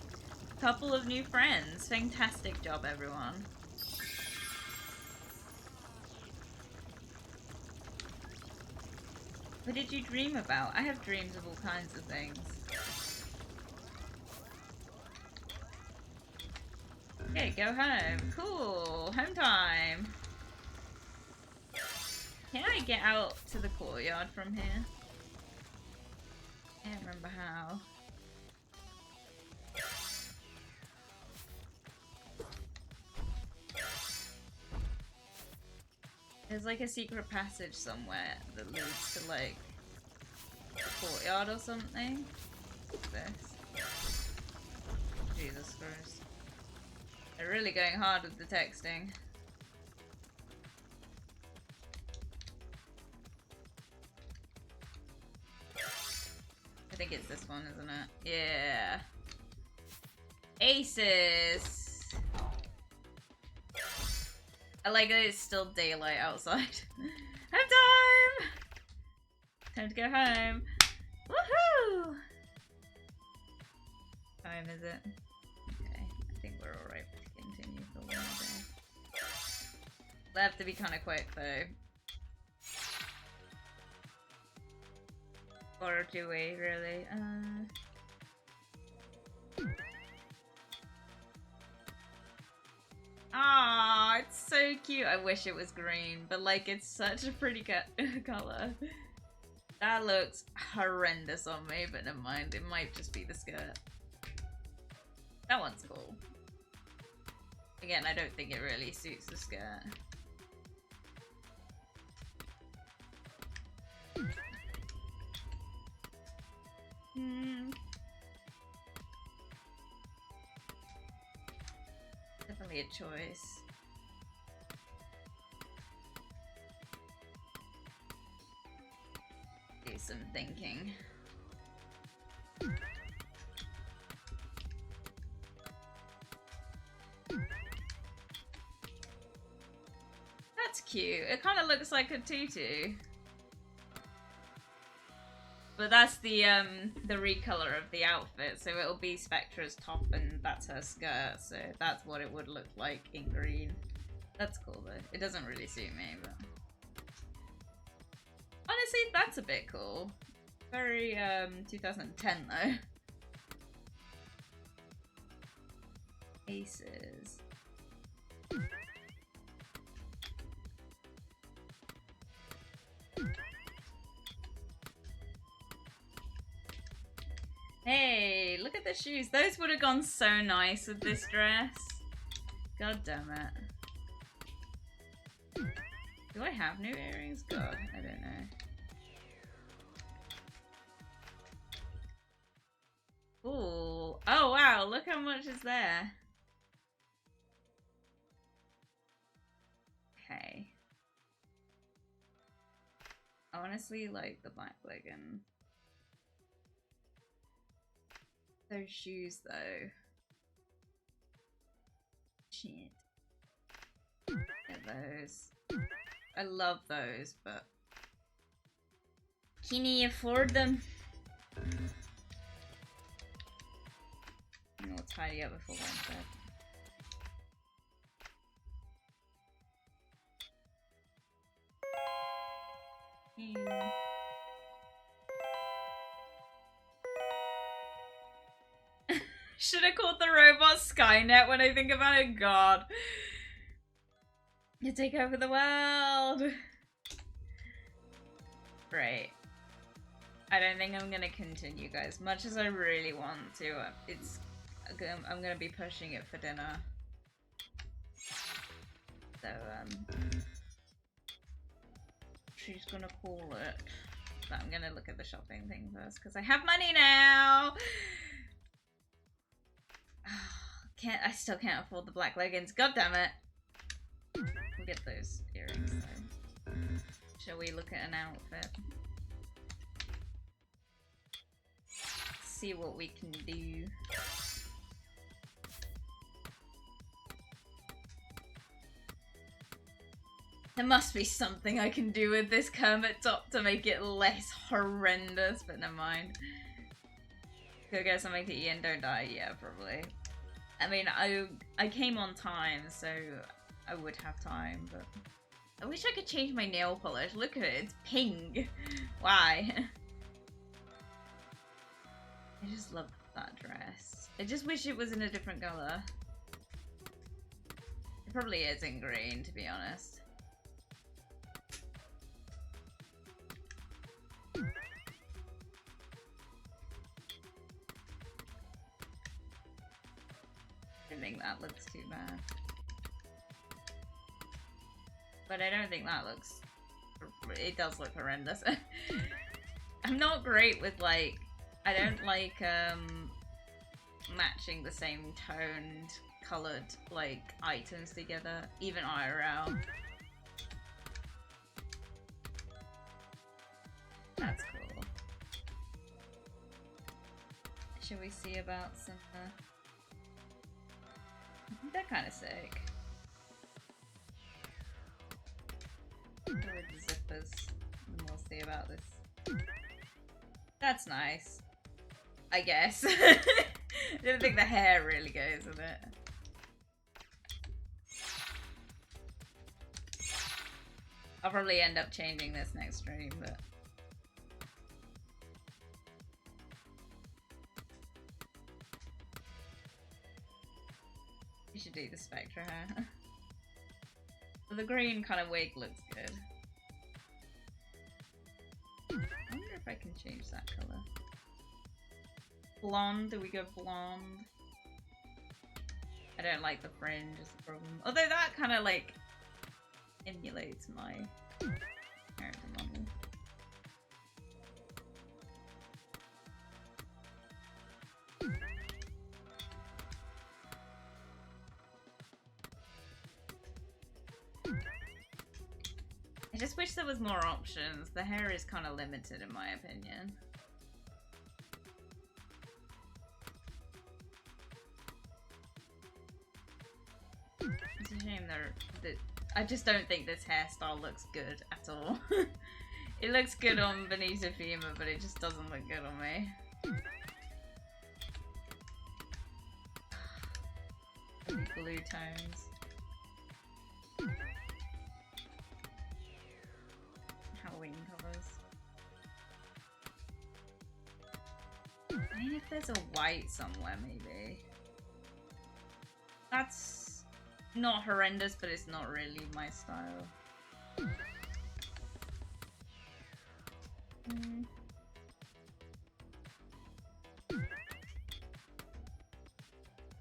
[SPEAKER 1] a couple of new friends. Fantastic job, everyone. What did you dream about? I have dreams of all kinds of things. Okay, go home. Cool. Home time. Can I get out to the courtyard from here? I can't remember how. There's like a secret passage somewhere that leads to like the courtyard or something. What's this? Jesus Christ. They're really going hard with the texting. I think it's this one, isn't it? Yeah. Aces! I like that it's still daylight outside. Home time! Time to go home. Woohoo! Time is it? Okay, I think we're alright to continue for one more day. They have to be kind of quick though. Or do we really? Ah, it's so cute. I wish it was green, but like it's such a pretty color. That looks horrendous on me, but never mind. It might just be the skirt. That one's cool. Again, I don't think it really suits the skirt. Definitely a choice. Do some thinking. That's cute. It kind of looks like a tutu. But that's the recolor of the outfit, so it'll be Spectra's top and that's her skirt, so that's what it would look like in green. That's cool though. It doesn't really suit me, but honestly, that's a bit cool. Very 2010 though. Aces. Hey, look at the shoes. Those would have gone so nice with this dress. God damn it. Do I have new earrings? God, I don't know. Ooh. Oh wow, look how much is there. Okay. I honestly like the black legging. Those shoes though. Shit. Get those. I love those, but can you afford them? And we'll tidy up before going to bed. Should have called the robot Skynet when I think about it. God. You take over the world. Right. I don't think I'm gonna continue, guys. Much as I really want to, I'm gonna be pushing it for dinner. So she's gonna call it. But I'm gonna look at the shopping thing first because I have money now. I still can't afford the black leggings. God damn it. We'll get those earrings though. Shall we look at an outfit? See what we can do. There must be something I can do with this Kermit top to make it less horrendous, but never mind. Go get something to eat and don't die. Yeah, probably. I mean, I came on time, so I would have time, but I wish I could change my nail polish. Look at it, it's pink. Why? I just love that dress. I just wish it was in a different color. It probably is in green, to be honest. I think that looks too bad. But I don't think that looks... It does look horrendous. I'm not great with, like... I don't like, matching the same toned, coloured, like, items together. Even IRL. That's cool. Should we see about some, they're kind of sick. With the zippers. And we'll see about this. That's nice. I guess. I don't think the hair really goes with it. I'll probably end up changing this next stream, but... You should do the Spectra hair. The green kind of wig looks good. I wonder if I can change that colour. Blonde, do we go blonde? I don't like the fringe is the problem. Although that kind of like emulates my character model. I just wish there was more options. The hair is kind of limited in my opinion. It's a shame that I just don't think this hairstyle looks good at all. It looks good on Benita Fema, but it just doesn't look good on me. Really blue tones. Halloween covers. I mean, if there's a white somewhere, maybe. That's not horrendous, but it's not really my style.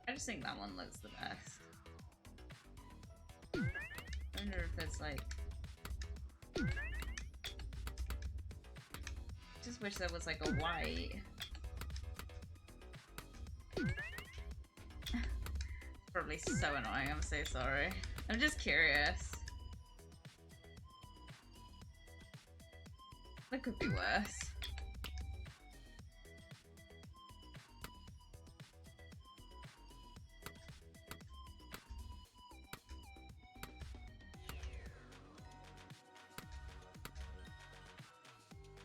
[SPEAKER 1] I just think that one looks the best. I wonder if there's like... Just wish there was like a white. Probably so annoying, I'm so sorry. I'm just curious. That could be worse.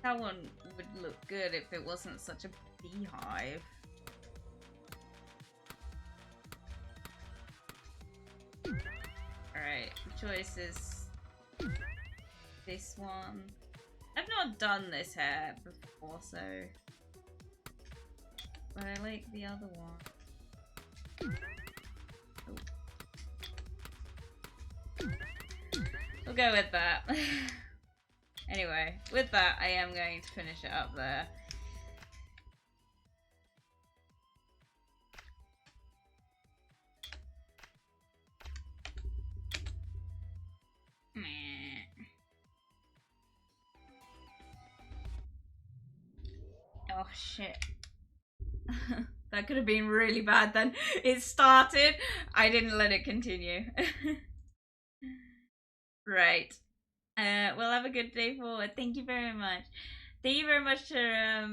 [SPEAKER 1] That one would look good if it wasn't such a beehive. Alright, the choice is this one. I've not done this hair before, so... But I like the other one. Oh. We'll go with that. Anyway, with that, I am going to finish it up there. Oh shit. That could have been really bad then. It started, I didn't let it continue. Right. Well, have a good day forward. Thank you very much. Thank you very much for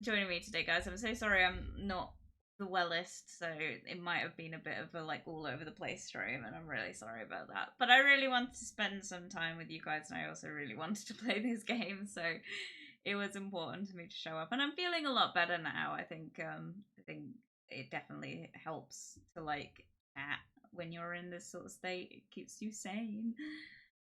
[SPEAKER 1] joining me today, guys. I'm so sorry I'm not the wellest, so it might have been a bit of a like all over the place stream, and I'm really sorry about that. But I really wanted to spend some time with you guys, and I also really wanted to play this game, so it was important to me to show up. And I'm feeling a lot better now. I think it definitely helps to like chat when you're in this sort of state. It keeps you sane.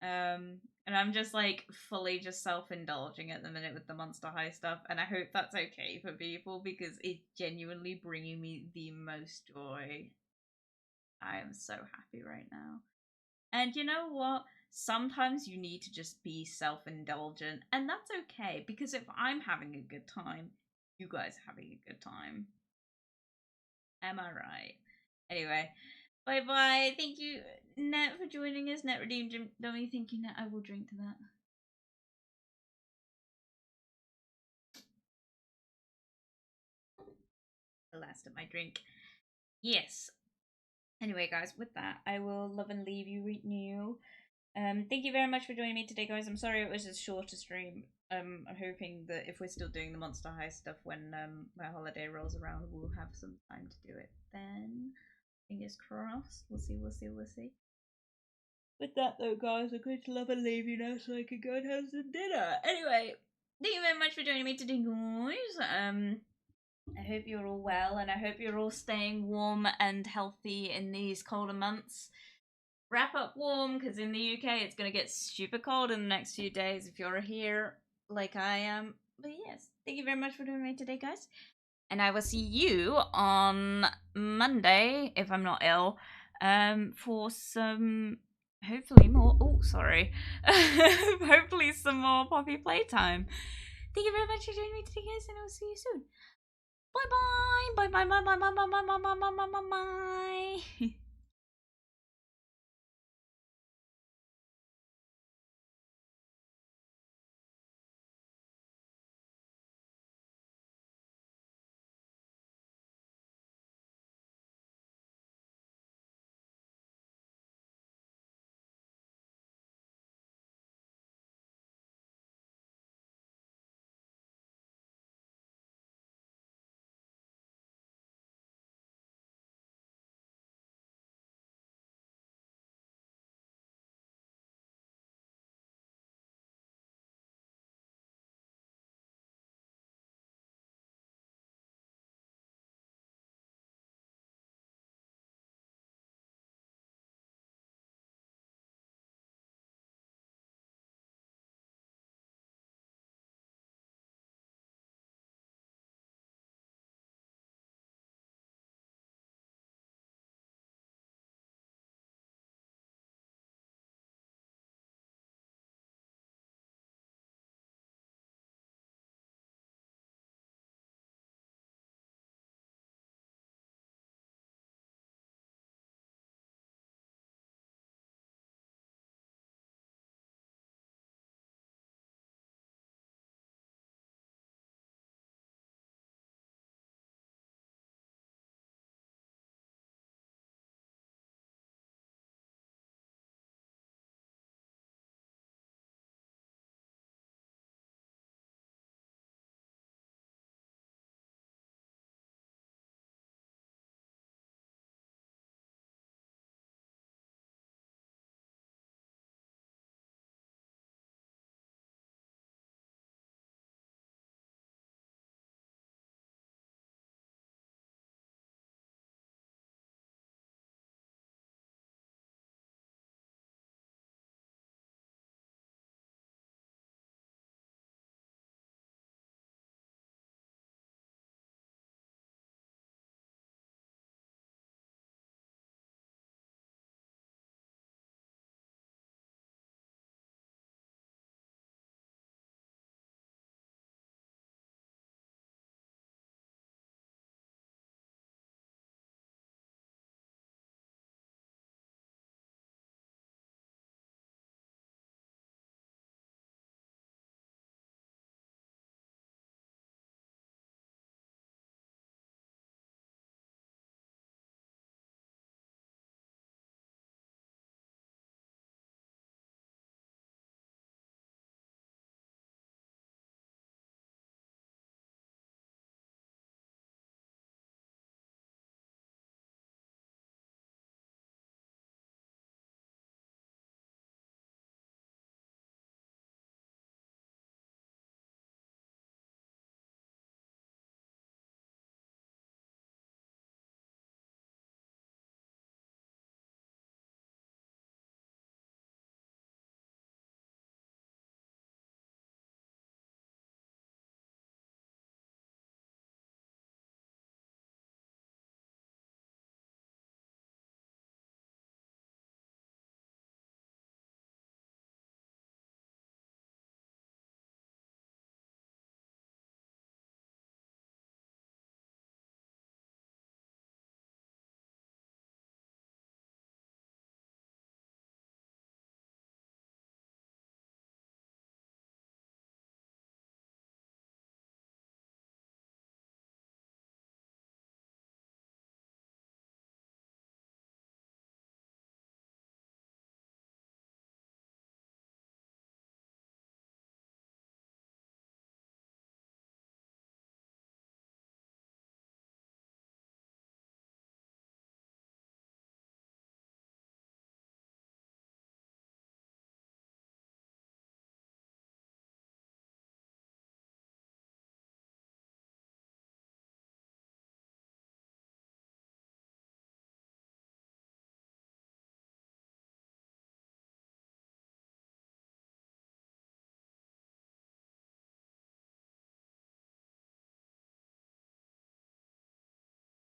[SPEAKER 1] And I'm just like fully just self-indulging at the minute with the Monster High stuff, and I hope that's okay for people because it's genuinely bringing me the most joy. I am so happy right now. And you know what? Sometimes you need to just be self-indulgent, and that's okay, because if I'm having a good time, you guys are having a good time. Am I right? Anyway, bye bye. Thank you, Net, for joining us. Net redeemed. Don't you think you, Net? I will drink to that. The last of my drink. Yes. Anyway, guys, with that, I will love and leave you right now. Thank you very much for joining me today, guys. I'm sorry it was a shorter stream. I'm hoping that if we're still doing the Monster High stuff when my holiday rolls around, we'll have some time to do it then. Fingers crossed. We'll see, we'll see, we'll see. With that though, guys, I'm going to love and leave you now so I can go and have some dinner. Anyway, thank you very much for joining me today, guys. I hope you're all well, and I hope you're all staying warm and healthy in these colder months. Wrap up warm, because in the UK it's going to get super cold in the next few days if you're here like I am. But yes, thank you very much for joining me today, guys. And I will see you on Monday, if I'm not ill, for some, hopefully more, hopefully some more Poppy playtime. Thank you very much for joining me today, guys, and I'll see you soon. Bye bye. Bye bye bye bye bye bye bye bye bye bye bye.